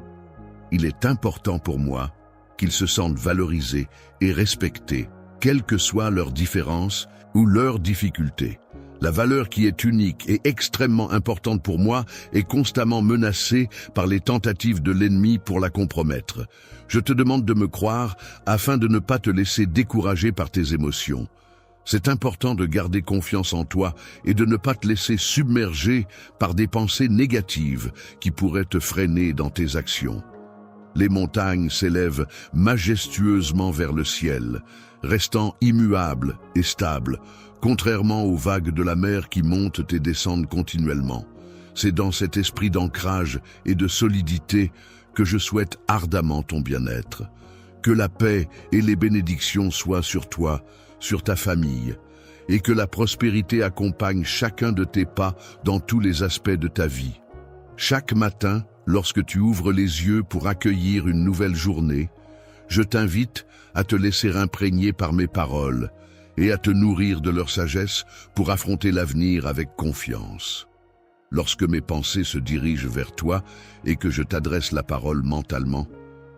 Il est important pour moi qu'ils se sentent valorisés et respectés, quelles que soient leurs différences ou leurs difficultés. La valeur qui est unique et extrêmement importante pour moi est constamment menacée par les tentatives de l'ennemi pour la compromettre. Je te demande de me croire afin de ne pas te laisser décourager par tes émotions. C'est important de garder confiance en toi et de ne pas te laisser submerger par des pensées négatives qui pourraient te freiner dans tes actions. Les montagnes s'élèvent majestueusement vers le ciel, restant immuables et stables, contrairement aux vagues de la mer qui montent et descendent continuellement. C'est dans cet esprit d'ancrage et de solidité que je souhaite ardemment ton bien-être. Que la paix et les bénédictions soient sur toi, sur ta famille, et que la prospérité accompagne chacun de tes pas dans tous les aspects de ta vie. Chaque matin, lorsque tu ouvres les yeux pour accueillir une nouvelle journée, je t'invite à te laisser imprégner par mes paroles et à te nourrir de leur sagesse pour affronter l'avenir avec confiance. Lorsque mes pensées se dirigent vers toi et que je t'adresse la parole mentalement,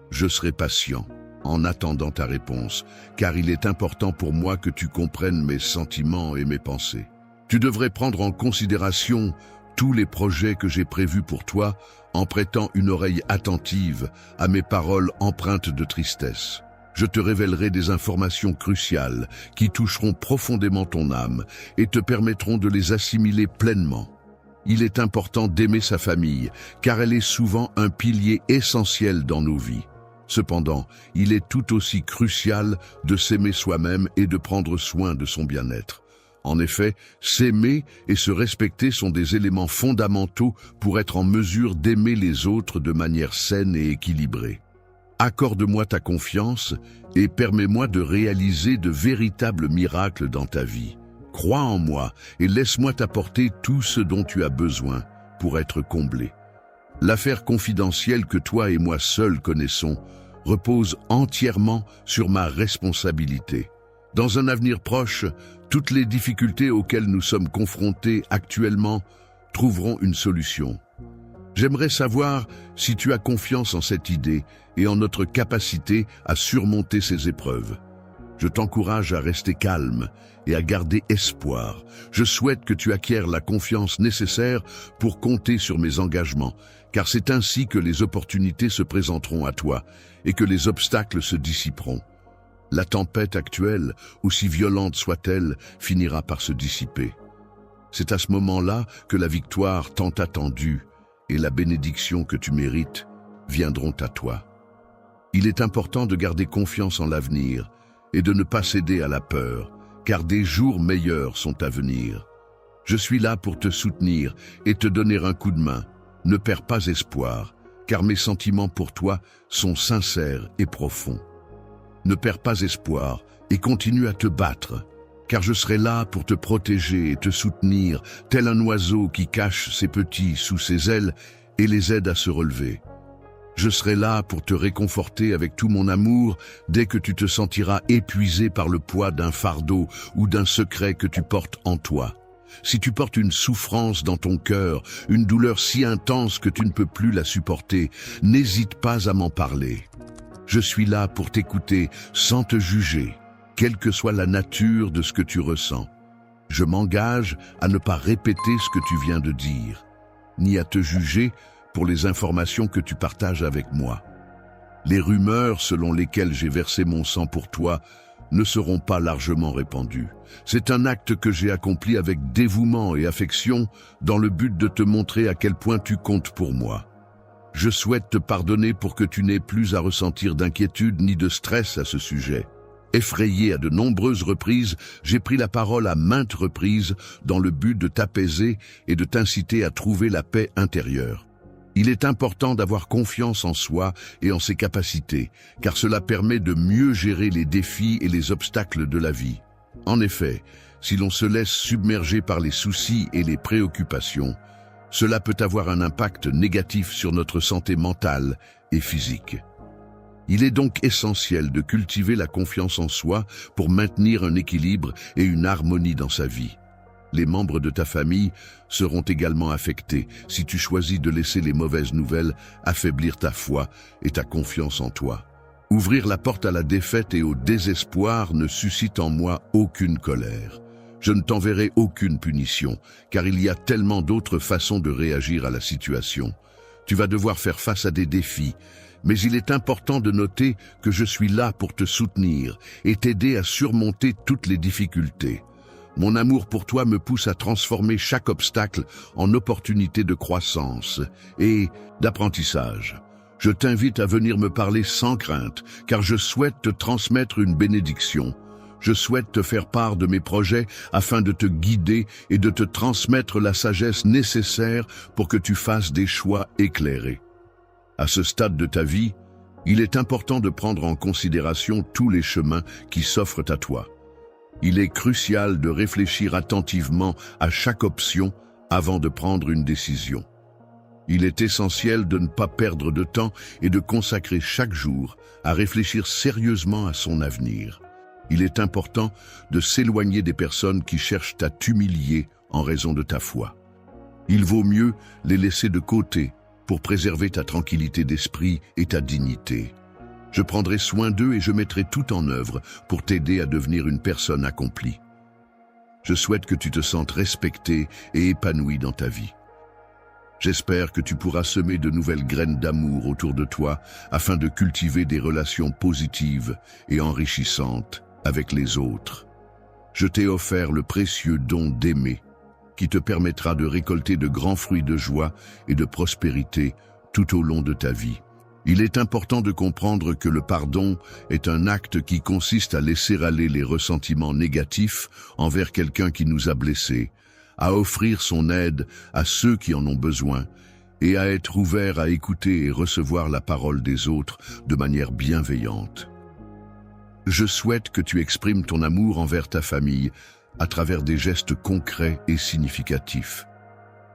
je serai patient en attendant ta réponse, car il est important pour moi que tu comprennes mes sentiments et mes pensées. Tu devrais prendre en considération tous les projets que j'ai prévus pour toi en prêtant une oreille attentive à mes paroles empreintes de tristesse. Je te révélerai des informations cruciales qui toucheront profondément ton âme et te permettront de les assimiler pleinement. Il est important d'aimer sa famille, car elle est souvent un pilier essentiel dans nos vies. Cependant, il est tout aussi crucial de s'aimer soi-même et de prendre soin de son bien-être. En effet, s'aimer et se respecter sont des éléments fondamentaux pour être en mesure d'aimer les autres de manière saine et équilibrée. Accorde-moi ta confiance et permets-moi de réaliser de véritables miracles dans ta vie. Crois en moi et laisse-moi t'apporter tout ce dont tu as besoin pour être comblé. L'affaire confidentielle que toi et moi seuls connaissons repose entièrement sur ma responsabilité. Dans un avenir proche, toutes les difficultés auxquelles nous sommes confrontés actuellement trouveront une solution. J'aimerais savoir si tu as confiance en cette idée et en notre capacité à surmonter ces épreuves. Je t'encourage à rester calme et à garder espoir. Je souhaite que tu acquières la confiance nécessaire pour compter sur mes engagements, car c'est ainsi que les opportunités se présenteront à toi et que les obstacles se dissiperont. La tempête actuelle, aussi violente soit-elle, finira par se dissiper. C'est à ce moment-là que la victoire tant attendue et la bénédiction que tu mérites viendront à toi. Il est important de garder confiance en l'avenir et de ne pas céder à la peur, car des jours meilleurs sont à venir. Je suis là pour te soutenir et te donner un coup de main. Ne perds pas espoir, car mes sentiments pour toi sont sincères et profonds. Ne perds pas espoir et continue à te battre, car je serai là pour te protéger et te soutenir, tel un oiseau qui cache ses petits sous ses ailes et les aide à se relever. Je serai là pour te réconforter avec tout mon amour dès que tu te sentiras épuisé par le poids d'un fardeau ou d'un secret que tu portes en toi. Si tu portes une souffrance dans ton cœur, une douleur si intense que tu ne peux plus la supporter, n'hésite pas à m'en parler. Je suis là pour t'écouter sans te juger, quelle que soit la nature de ce que tu ressens. Je m'engage à ne pas répéter ce que tu viens de dire, ni à te juger pour les informations que tu partages avec moi. Les rumeurs selon lesquelles j'ai versé mon sang pour toi ne seront pas largement répandues. C'est un acte que j'ai accompli avec dévouement et affection dans le but de te montrer à quel point tu comptes pour moi. Je souhaite te pardonner pour que tu n'aies plus à ressentir d'inquiétude ni de stress à ce sujet. Effrayé à de nombreuses reprises, j'ai pris la parole à maintes reprises dans le but de t'apaiser et de t'inciter à trouver la paix intérieure. Il est important d'avoir confiance en soi et en ses capacités, car cela permet de mieux gérer les défis et les obstacles de la vie. En effet, si l'on se laisse submerger par les soucis et les préoccupations, cela peut avoir un impact négatif sur notre santé mentale et physique. Il est donc essentiel de cultiver la confiance en soi pour maintenir un équilibre et une harmonie dans sa vie. Les membres de ta famille seront également affectés si tu choisis de laisser les mauvaises nouvelles affaiblir ta foi et ta confiance en toi. Ouvrir la porte à la défaite et au désespoir ne suscite en moi aucune colère. Je ne t'enverrai aucune punition, car il y a tellement d'autres façons de réagir à la situation. Tu vas devoir faire face à des défis, mais il est important de noter que je suis là pour te soutenir et t'aider à surmonter toutes les difficultés. Mon amour pour toi me pousse à transformer chaque obstacle en opportunité de croissance et d'apprentissage. Je t'invite à venir me parler sans crainte, car je souhaite te transmettre une bénédiction. Je souhaite te faire part de mes projets afin de te guider et de te transmettre la sagesse nécessaire pour que tu fasses des choix éclairés. À ce stade de ta vie, il est important de prendre en considération tous les chemins qui s'offrent à toi. Il est crucial de réfléchir attentivement à chaque option avant de prendre une décision. Il est essentiel de ne pas perdre de temps et de consacrer chaque jour à réfléchir sérieusement à son avenir. Il est important de s'éloigner des personnes qui cherchent à t'humilier en raison de ta foi. Il vaut mieux les laisser de côté pour préserver ta tranquillité d'esprit et ta dignité. Je prendrai soin d'eux et je mettrai tout en œuvre pour t'aider à devenir une personne accomplie. Je souhaite que tu te sentes respecté et épanoui dans ta vie. J'espère que tu pourras semer de nouvelles graines d'amour autour de toi afin de cultiver des relations positives et enrichissantes avec les autres. Je t'ai offert le précieux don d'aimer, qui te permettra de récolter de grands fruits de joie et de prospérité tout au long de ta vie. Il est important de comprendre que le pardon est un acte qui consiste à laisser aller les ressentiments négatifs envers quelqu'un qui nous a blessés, à offrir son aide à ceux qui en ont besoin, et à être ouvert à écouter et recevoir la parole des autres de manière bienveillante. Je souhaite que tu exprimes ton amour envers ta famille à travers des gestes concrets et significatifs.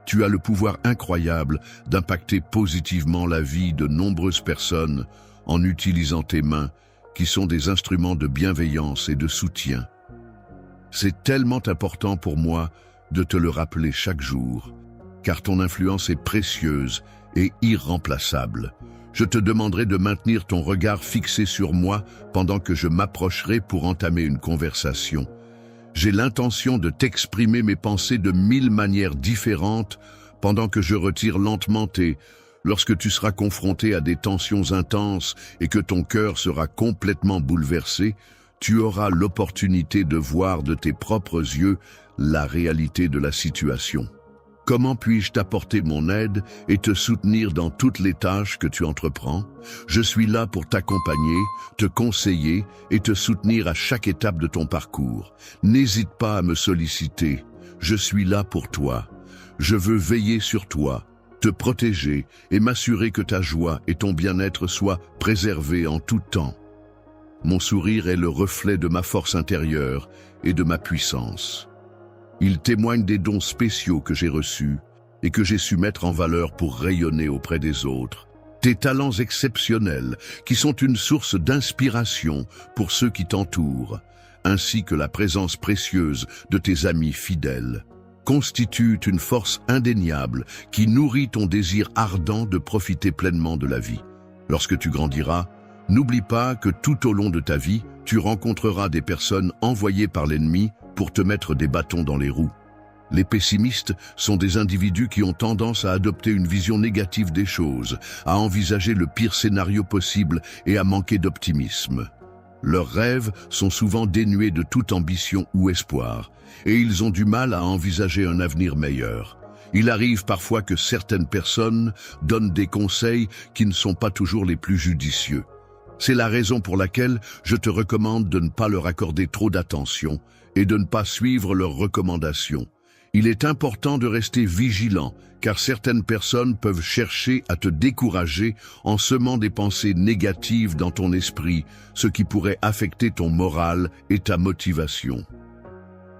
Tu as le pouvoir incroyable d'impacter positivement la vie de nombreuses personnes en utilisant tes mains, qui sont des instruments de bienveillance et de soutien. C'est tellement important pour moi de te le rappeler chaque jour, car ton influence est précieuse et irremplaçable. Je te demanderai de maintenir ton regard fixé sur moi pendant que je m'approcherai pour entamer une conversation. J'ai l'intention de t'exprimer mes pensées de 1000 manières différentes pendant que je retire lentement lorsque tu seras confronté à des tensions intenses et que ton cœur sera complètement bouleversé, tu auras l'opportunité de voir de tes propres yeux la réalité de la situation. Comment puis-je t'apporter mon aide et te soutenir dans toutes les tâches que tu entreprends? Je suis là pour t'accompagner, te conseiller et te soutenir à chaque étape de ton parcours. N'hésite pas à me solliciter. Je suis là pour toi. Je veux veiller sur toi, te protéger et m'assurer que ta joie et ton bien-être soient préservés en tout temps. Mon sourire est le reflet de ma force intérieure et de ma puissance. Il témoigne des dons spéciaux que j'ai reçus et que j'ai su mettre en valeur pour rayonner auprès des autres. Tes talents exceptionnels, qui sont une source d'inspiration pour ceux qui t'entourent, ainsi que la présence précieuse de tes amis fidèles, constituent une force indéniable qui nourrit ton désir ardent de profiter pleinement de la vie. Lorsque tu grandiras, n'oublie pas que tout au long de ta vie, tu rencontreras des personnes envoyées par l'ennemi pour te mettre des bâtons dans les roues. Les pessimistes sont des individus qui ont tendance à adopter une vision négative des choses, à envisager le pire scénario possible et à manquer d'optimisme. Leurs rêves sont souvent dénués de toute ambition ou espoir, et ils ont du mal à envisager un avenir meilleur. Il arrive parfois que certaines personnes donnent des conseils qui ne sont pas toujours les plus judicieux. C'est la raison pour laquelle je te recommande de ne pas leur accorder trop d'attention et de ne pas suivre leurs recommandations. Il est important de rester vigilant, car certaines personnes peuvent chercher à te décourager en semant des pensées négatives dans ton esprit, ce qui pourrait affecter ton moral et ta motivation.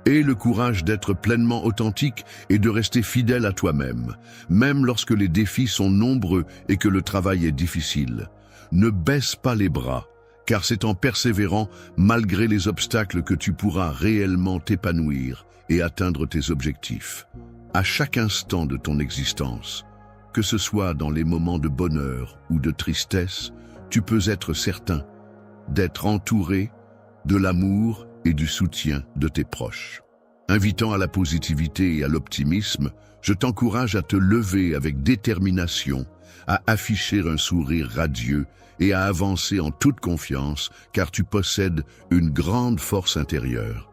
Aie le courage d'être pleinement authentique et de rester fidèle à toi-même, même lorsque les défis sont nombreux et que le travail est difficile. Ne baisse pas les bras, car c'est en persévérant, malgré les obstacles, que tu pourras réellement t'épanouir et atteindre tes objectifs. À chaque instant de ton existence, que ce soit dans les moments de bonheur ou de tristesse, tu peux être certain d'être entouré de l'amour et du soutien de tes proches. Invitant à la positivité et à l'optimisme, je t'encourage à te lever avec détermination, à afficher un sourire radieux et à avancer en toute confiance, car tu possèdes une grande force intérieure.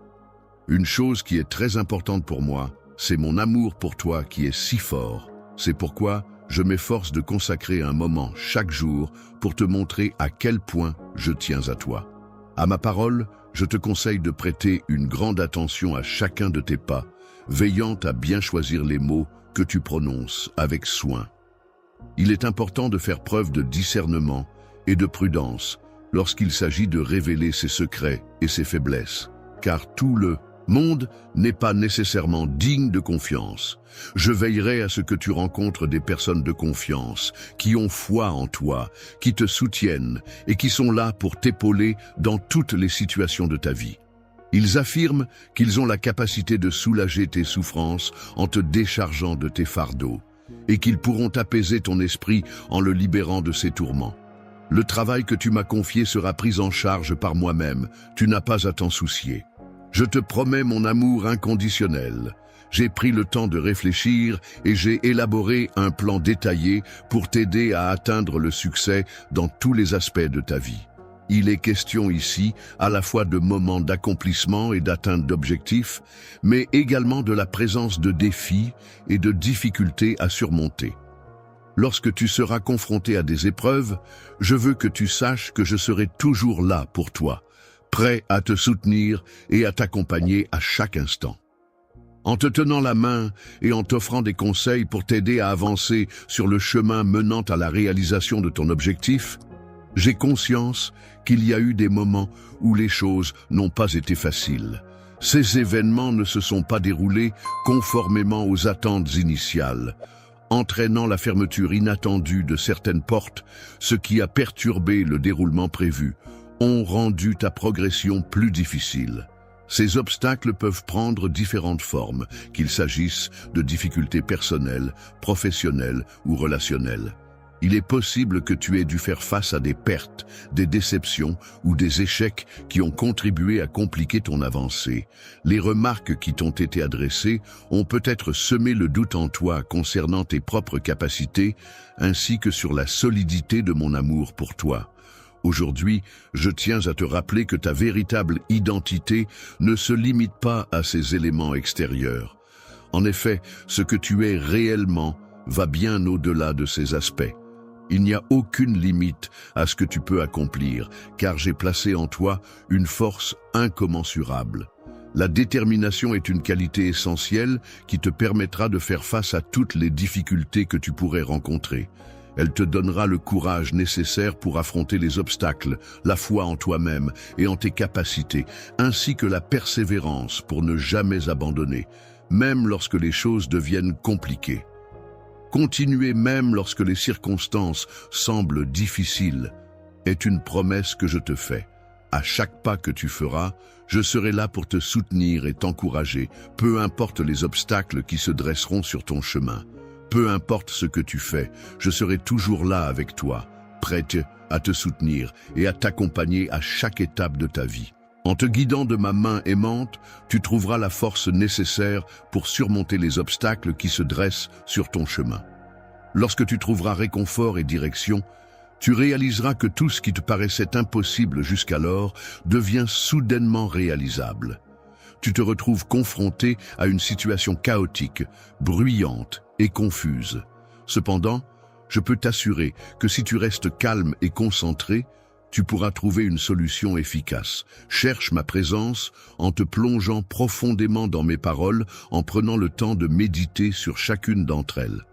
Une chose qui est très importante pour moi, c'est mon amour pour toi qui est si fort. C'est pourquoi je m'efforce de consacrer un moment chaque jour pour te montrer à quel point je tiens à toi. À ma parole, je te conseille de prêter une grande attention à chacun de tes pas, veillant à bien choisir les mots que tu prononces avec soin. Il est important de faire preuve de discernement et de prudence lorsqu'il s'agit de révéler ses secrets et ses faiblesses, car tout le monde n'est pas nécessairement digne de confiance. Je veillerai à ce que tu rencontres des personnes de confiance, qui ont foi en toi, qui te soutiennent et qui sont là pour t'épauler dans toutes les situations de ta vie. Ils affirment qu'ils ont la capacité de soulager tes souffrances en te déchargeant de tes fardeaux, et qu'ils pourront apaiser ton esprit en le libérant de ses tourments. Le travail que tu m'as confié sera pris en charge par moi-même, tu n'as pas à t'en soucier. Je te promets mon amour inconditionnel. J'ai pris le temps de réfléchir et j'ai élaboré un plan détaillé pour t'aider à atteindre le succès dans tous les aspects de ta vie. Il est question ici à la fois de moments d'accomplissement et d'atteinte d'objectifs, mais également de la présence de défis et de difficultés à surmonter. Lorsque tu seras confronté à des épreuves, je veux que tu saches que je serai toujours là pour toi, prêt à te soutenir et à t'accompagner à chaque instant. En te tenant la main et en t'offrant des conseils pour t'aider à avancer sur le chemin menant à la réalisation de ton objectif, j'ai conscience qu'il y a eu des moments où les choses n'ont pas été faciles. Ces événements ne se sont pas déroulés conformément aux attentes initiales, entraînant la fermeture inattendue de certaines portes, ce qui a perturbé le déroulement prévu, ont rendu ta progression plus difficile. Ces obstacles peuvent prendre différentes formes, qu'il s'agisse de difficultés personnelles, professionnelles ou relationnelles. Il est possible que tu aies dû faire face à des pertes, des déceptions ou des échecs qui ont contribué à compliquer ton avancée. Les remarques qui t'ont été adressées ont peut-être semé le doute en toi concernant tes propres capacités, ainsi que sur la solidité de mon amour pour toi. Aujourd'hui, je tiens à te rappeler que ta véritable identité ne se limite pas à ces éléments extérieurs. En effet, ce que tu es réellement va bien au-delà de ces aspects. Il n'y a aucune limite à ce que tu peux accomplir, car j'ai placé en toi une force incommensurable. La détermination est une qualité essentielle qui te permettra de faire face à toutes les difficultés que tu pourrais rencontrer. Elle te donnera le courage nécessaire pour affronter les obstacles, la foi en toi-même et en tes capacités, ainsi que la persévérance pour ne jamais abandonner, même lorsque les choses deviennent compliquées. Continuer même lorsque les circonstances semblent difficiles est une promesse que je te fais. À chaque pas que tu feras, je serai là pour te soutenir et t'encourager, peu importe les obstacles qui se dresseront sur ton chemin. Peu importe ce que tu fais, je serai toujours là avec toi, prête à te soutenir et à t'accompagner à chaque étape de ta vie. En te guidant de ma main aimante, tu trouveras la force nécessaire pour surmonter les obstacles qui se dressent sur ton chemin. Lorsque tu trouveras réconfort et direction, tu réaliseras que tout ce qui te paraissait impossible jusqu'alors devient soudainement réalisable. Tu te retrouves confronté à une situation chaotique, bruyante et confuse. Cependant, je peux t'assurer que si tu restes calme et concentré, tu pourras trouver une solution efficace. Cherche ma présence en te plongeant profondément dans mes paroles, en prenant le temps de méditer sur chacune d'entre elles.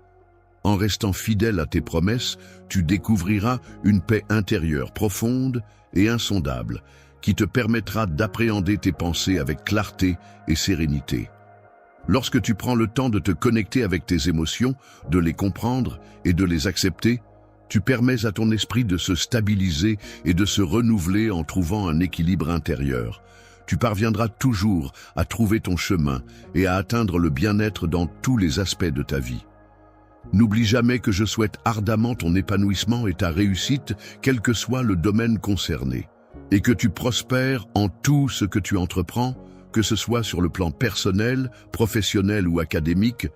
En restant fidèle à tes promesses, tu découvriras une paix intérieure profonde et insondable qui te permettra d'appréhender tes pensées avec clarté et sérénité. Lorsque tu prends le temps de te connecter avec tes émotions, de les comprendre et de les accepter, tu permets à ton esprit de se stabiliser et de se renouveler en trouvant un équilibre intérieur. Tu parviendras toujours à trouver ton chemin et à atteindre le bien-être dans tous les aspects de ta vie. N'oublie jamais que je souhaite ardemment ton épanouissement et ta réussite, quel que soit le domaine concerné, et que tu prospères en tout ce que tu entreprends, que ce soit sur le plan personnel, professionnel ou académique,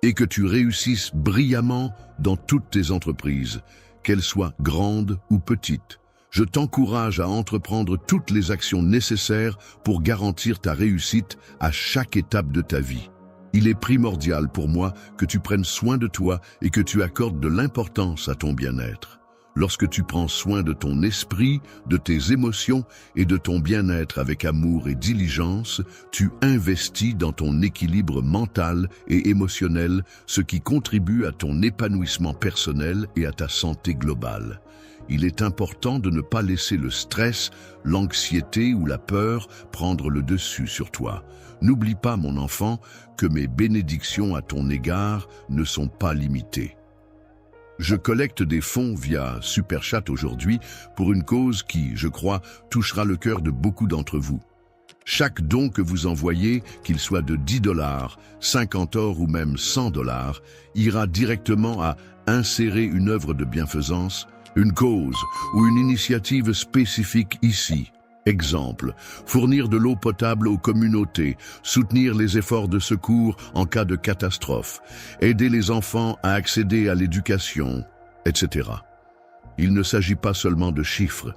et que tu réussisses brillamment dans toutes tes entreprises, qu'elles soient grandes ou petites. Je t'encourage à entreprendre toutes les actions nécessaires pour garantir ta réussite à chaque étape de ta vie. Il est primordial pour moi que tu prennes soin de toi et que tu accordes de l'importance à ton bien-être. Lorsque tu prends soin de ton esprit, de tes émotions et de ton bien-être avec amour et diligence, tu investis dans ton équilibre mental et émotionnel, ce qui contribue à ton épanouissement personnel et à ta santé globale. Il est important de ne pas laisser le stress, l'anxiété ou la peur prendre le dessus sur toi. N'oublie pas, mon enfant, que mes bénédictions à ton égard ne sont pas limitées. Je collecte des fonds via Super Chat aujourd'hui pour une cause qui, je crois, touchera le cœur de beaucoup d'entre vous. Chaque don que vous envoyez, qu'il soit de 10 $, 50 € ou même 100 $, ira directement à insérer une œuvre de bienfaisance, une cause ou une initiative spécifique ici. Exemple, fournir de l'eau potable aux communautés, soutenir les efforts de secours en cas de catastrophe, aider les enfants à accéder à l'éducation, etc. Il ne s'agit pas seulement de chiffres,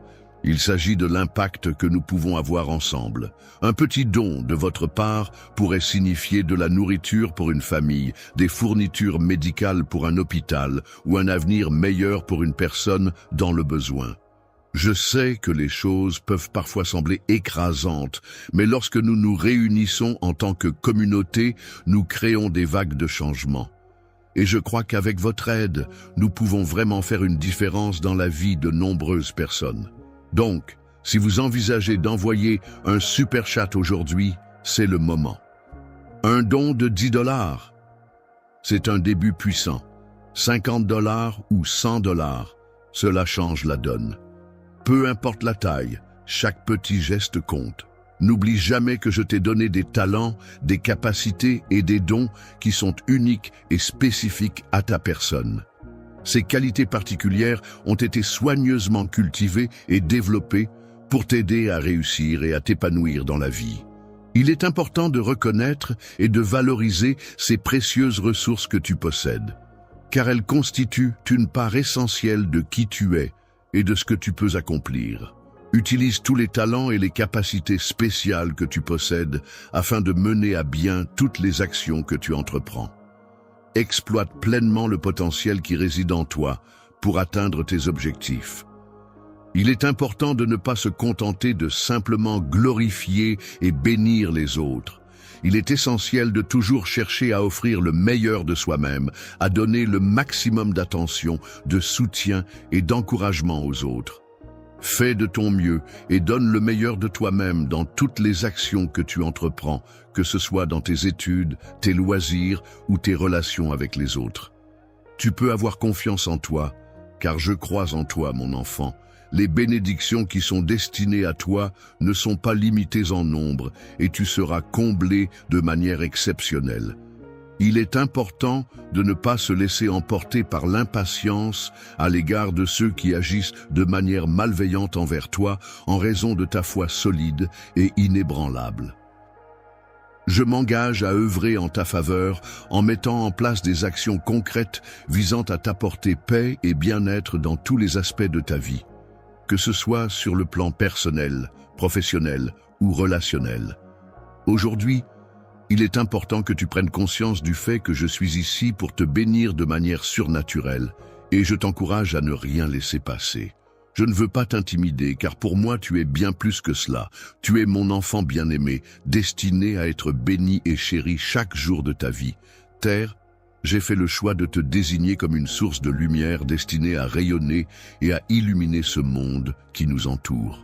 Il s'agit de l'impact que nous pouvons avoir ensemble. Un petit don de votre part pourrait signifier de la nourriture pour une famille, des fournitures médicales pour un hôpital ou un avenir meilleur pour une personne dans le besoin. Je sais que les choses peuvent parfois sembler écrasantes, mais lorsque nous nous réunissons en tant que communauté, nous créons des vagues de changement. Et je crois qu'avec votre aide, nous pouvons vraiment faire une différence dans la vie de nombreuses personnes. Donc, si vous envisagez d'envoyer un super chat aujourd'hui, c'est le moment. Un don de 10 $. C'est un début puissant. 50 $ ou 100 $, cela change la donne. Peu importe la taille, chaque petit geste compte. N'oublie jamais que je t'ai donné des talents, des capacités et des dons qui sont uniques et spécifiques à ta personne. Ces qualités particulières ont été soigneusement cultivées et développées pour t'aider à réussir et à t'épanouir dans la vie. Il est important de reconnaître et de valoriser ces précieuses ressources que tu possèdes, car elles constituent une part essentielle de qui tu es et de ce que tu peux accomplir. Utilise tous les talents et les capacités spéciales que tu possèdes afin de mener à bien toutes les actions que tu entreprends. Exploite pleinement le potentiel qui réside en toi pour atteindre tes objectifs. Il est important de ne pas se contenter de simplement glorifier et bénir les autres. Il est essentiel de toujours chercher à offrir le meilleur de soi-même, à donner le maximum d'attention, de soutien et d'encouragement aux autres. Fais de ton mieux et donne le meilleur de toi-même dans toutes les actions que tu entreprends, que ce soit dans tes études, tes loisirs ou tes relations avec les autres. Tu peux avoir confiance en toi, car je crois en toi, mon enfant. Les bénédictions qui sont destinées à toi ne sont pas limitées en nombre et tu seras comblé de manière exceptionnelle. Il est important de ne pas se laisser emporter par l'impatience à l'égard de ceux qui agissent de manière malveillante envers toi en raison de ta foi solide et inébranlable. Je m'engage à œuvrer en ta faveur en mettant en place des actions concrètes visant à t'apporter paix et bien-être dans tous les aspects de ta vie, que ce soit sur le plan personnel, professionnel ou relationnel. Aujourd'hui, il est important que tu prennes conscience du fait que je suis ici pour te bénir de manière surnaturelle et je t'encourage à ne rien laisser passer. Je ne veux pas t'intimider car pour moi tu es bien plus que cela. Tu es mon enfant bien-aimé, destiné à être béni et chéri chaque jour de ta vie. Terre, j'ai fait le choix de te désigner comme une source de lumière destinée à rayonner et à illuminer ce monde qui nous entoure.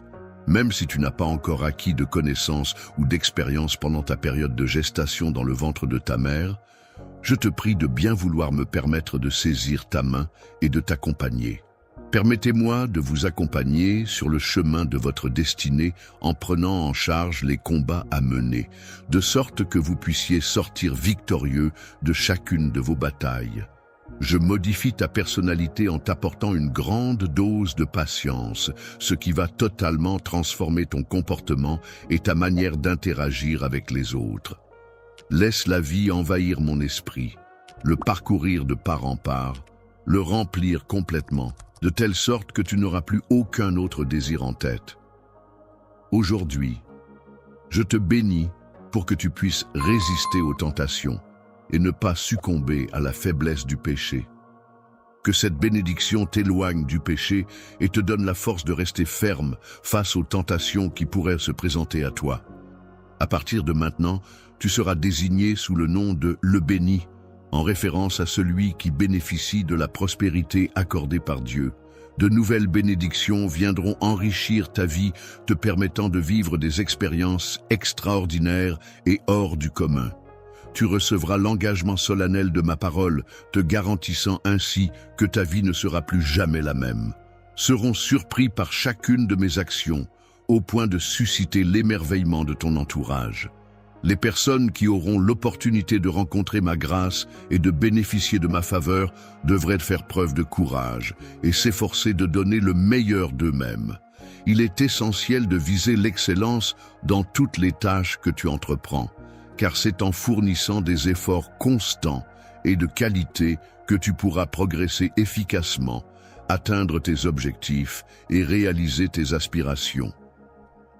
Même si tu n'as pas encore acquis de connaissances ou d'expérience pendant ta période de gestation dans le ventre de ta mère, je te prie de bien vouloir me permettre de saisir ta main et de t'accompagner. Permettez-moi de vous accompagner sur le chemin de votre destinée en prenant en charge les combats à mener, de sorte que vous puissiez sortir victorieux de chacune de vos batailles. Je modifie ta personnalité en t'apportant une grande dose de patience, ce qui va totalement transformer ton comportement et ta manière d'interagir avec les autres. Laisse la vie envahir mon esprit, le parcourir de part en part, le remplir complètement, de telle sorte que tu n'auras plus aucun autre désir en tête. Aujourd'hui, je te bénis pour que tu puisses résister aux tentations et ne pas succomber à la faiblesse du péché. Que cette bénédiction t'éloigne du péché et te donne la force de rester ferme face aux tentations qui pourraient se présenter à toi. À partir de maintenant, tu seras désigné sous le nom de « le béni », en référence à celui qui bénéficie de la prospérité accordée par Dieu. De nouvelles bénédictions viendront enrichir ta vie, te permettant de vivre des expériences extraordinaires et hors du commun. Tu recevras l'engagement solennel de ma parole, te garantissant ainsi que ta vie ne sera plus jamais la même. Seront surpris par chacune de mes actions, au point de susciter l'émerveillement de ton entourage. Les personnes qui auront l'opportunité de rencontrer ma grâce et de bénéficier de ma faveur devraient faire preuve de courage et s'efforcer de donner le meilleur d'eux-mêmes. Il est essentiel de viser l'excellence dans toutes les tâches que tu entreprends, car c'est en fournissant des efforts constants et de qualité que tu pourras progresser efficacement, atteindre tes objectifs et réaliser tes aspirations.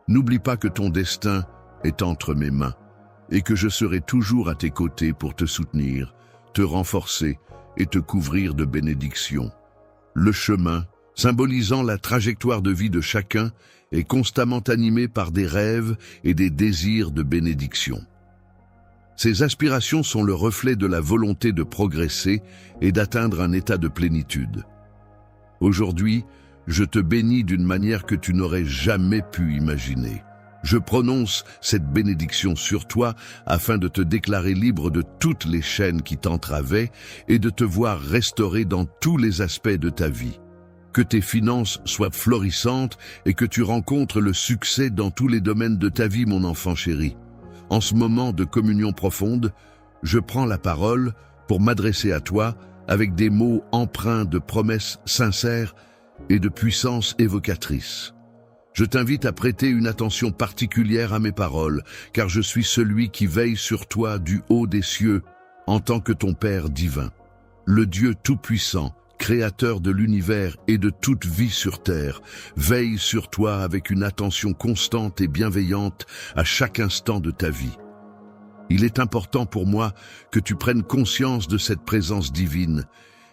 N'oublie pas que ton destin est entre mes mains et que je serai toujours à tes côtés pour te soutenir, te renforcer et te couvrir de bénédictions. Le chemin, symbolisant la trajectoire de vie de chacun, est constamment animé par des rêves et des désirs de bénédiction. Ces aspirations sont le reflet de la volonté de progresser et d'atteindre un état de plénitude. Aujourd'hui, je te bénis d'une manière que tu n'aurais jamais pu imaginer. Je prononce cette bénédiction sur toi afin de te déclarer libre de toutes les chaînes qui t'entravaient et de te voir restauré dans tous les aspects de ta vie. Que tes finances soient florissantes et que tu rencontres le succès dans tous les domaines de ta vie, mon enfant chéri. En ce moment de communion profonde, je prends la parole pour m'adresser à toi avec des mots empreints de promesses sincères et de puissance évocatrice. Je t'invite à prêter une attention particulière à mes paroles, car je suis celui qui veille sur toi du haut des cieux en tant que ton Père divin. Le Dieu tout-puissant, Créateur de l'univers et de toute vie sur terre, veille sur toi avec une attention constante et bienveillante à chaque instant de ta vie. Il est important pour moi que tu prennes conscience de cette présence divine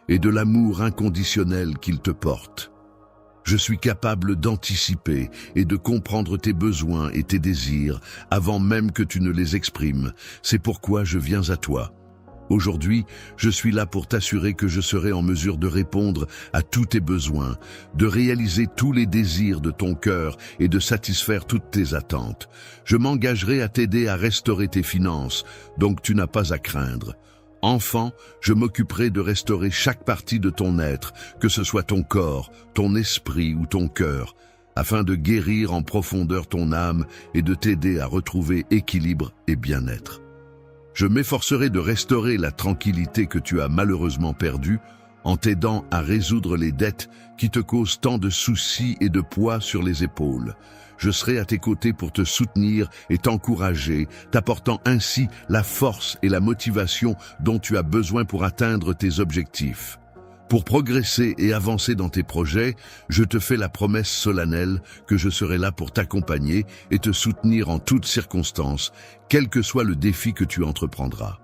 et de l'amour inconditionnel qu'il te porte. Je suis capable d'anticiper et de comprendre tes besoins et tes désirs avant même que tu ne les exprimes. C'est pourquoi je viens à toi. Aujourd'hui, je suis là pour t'assurer que je serai en mesure de répondre à tous tes besoins, de réaliser tous les désirs de ton cœur et de satisfaire toutes tes attentes. Je m'engagerai à t'aider à restaurer tes finances, donc tu n'as pas à craindre. Enfant, je m'occuperai de restaurer chaque partie de ton être, que ce soit ton corps, ton esprit ou ton cœur, afin de guérir en profondeur ton âme et de t'aider à retrouver équilibre et bien-être. Je m'efforcerai de restaurer la tranquillité que tu as malheureusement perdue en t'aidant à résoudre les dettes qui te causent tant de soucis et de poids sur les épaules. Je serai à tes côtés pour te soutenir et t'encourager, t'apportant ainsi la force et la motivation dont tu as besoin pour atteindre tes objectifs. Pour progresser et avancer dans tes projets, je te fais la promesse solennelle que je serai là pour t'accompagner et te soutenir en toutes circonstances, quel que soit le défi que tu entreprendras.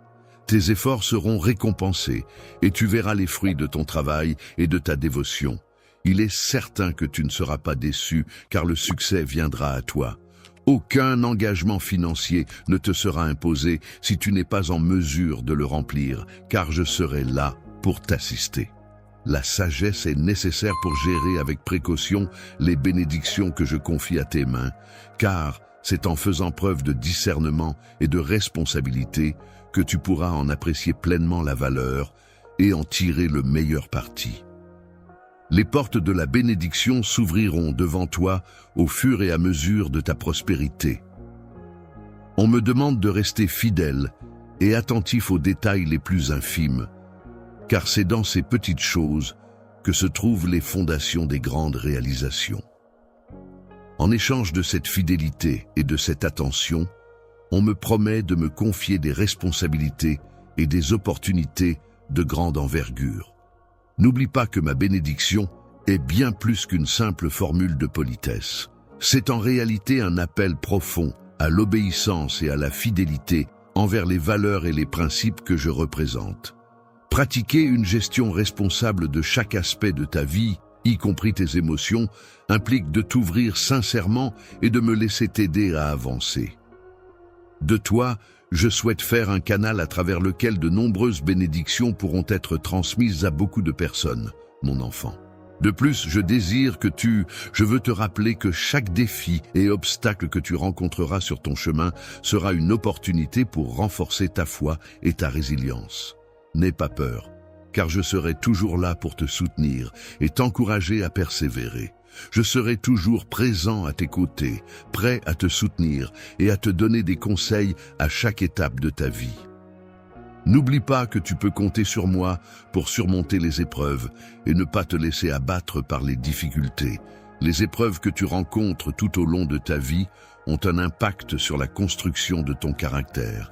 Tes efforts seront récompensés et tu verras les fruits de ton travail et de ta dévotion. Il est certain que tu ne seras pas déçu car le succès viendra à toi. Aucun engagement financier ne te sera imposé si tu n'es pas en mesure de le remplir, car je serai là pour t'assister. La sagesse est nécessaire pour gérer avec précaution les bénédictions que je confie à tes mains, car c'est en faisant preuve de discernement et de responsabilité que tu pourras en apprécier pleinement la valeur et en tirer le meilleur parti. Les portes de la bénédiction s'ouvriront devant toi au fur et à mesure de ta prospérité. On me demande de rester fidèle et attentif aux détails les plus infimes, car c'est dans ces petites choses que se trouvent les fondations des grandes réalisations. En échange de cette fidélité et de cette attention, on me promet de me confier des responsabilités et des opportunités de grande envergure. N'oublie pas que ma bénédiction est bien plus qu'une simple formule de politesse. C'est en réalité un appel profond à l'obéissance et à la fidélité envers les valeurs et les principes que je représente. Pratiquer une gestion responsable de chaque aspect de ta vie, y compris tes émotions, implique de t'ouvrir sincèrement et de me laisser t'aider à avancer. De toi, je souhaite faire un canal à travers lequel de nombreuses bénédictions pourront être transmises à beaucoup de personnes, mon enfant. De plus, je veux te rappeler que chaque défi et obstacle que tu rencontreras sur ton chemin sera une opportunité pour renforcer ta foi et ta résilience. N'aie pas peur, car je serai toujours là pour te soutenir et t'encourager à persévérer. Je serai toujours présent à tes côtés, prêt à te soutenir et à te donner des conseils à chaque étape de ta vie. N'oublie pas que tu peux compter sur moi pour surmonter les épreuves et ne pas te laisser abattre par les difficultés. Les épreuves que tu rencontres tout au long de ta vie ont un impact sur la construction de ton caractère.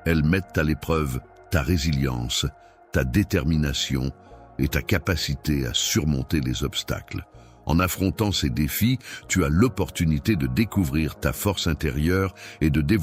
Elles mettent à l'épreuve ta résilience, ta détermination, et ta capacité à surmonter les obstacles. En affrontant ces défis, tu as l'opportunité de découvrir ta force intérieure et de développer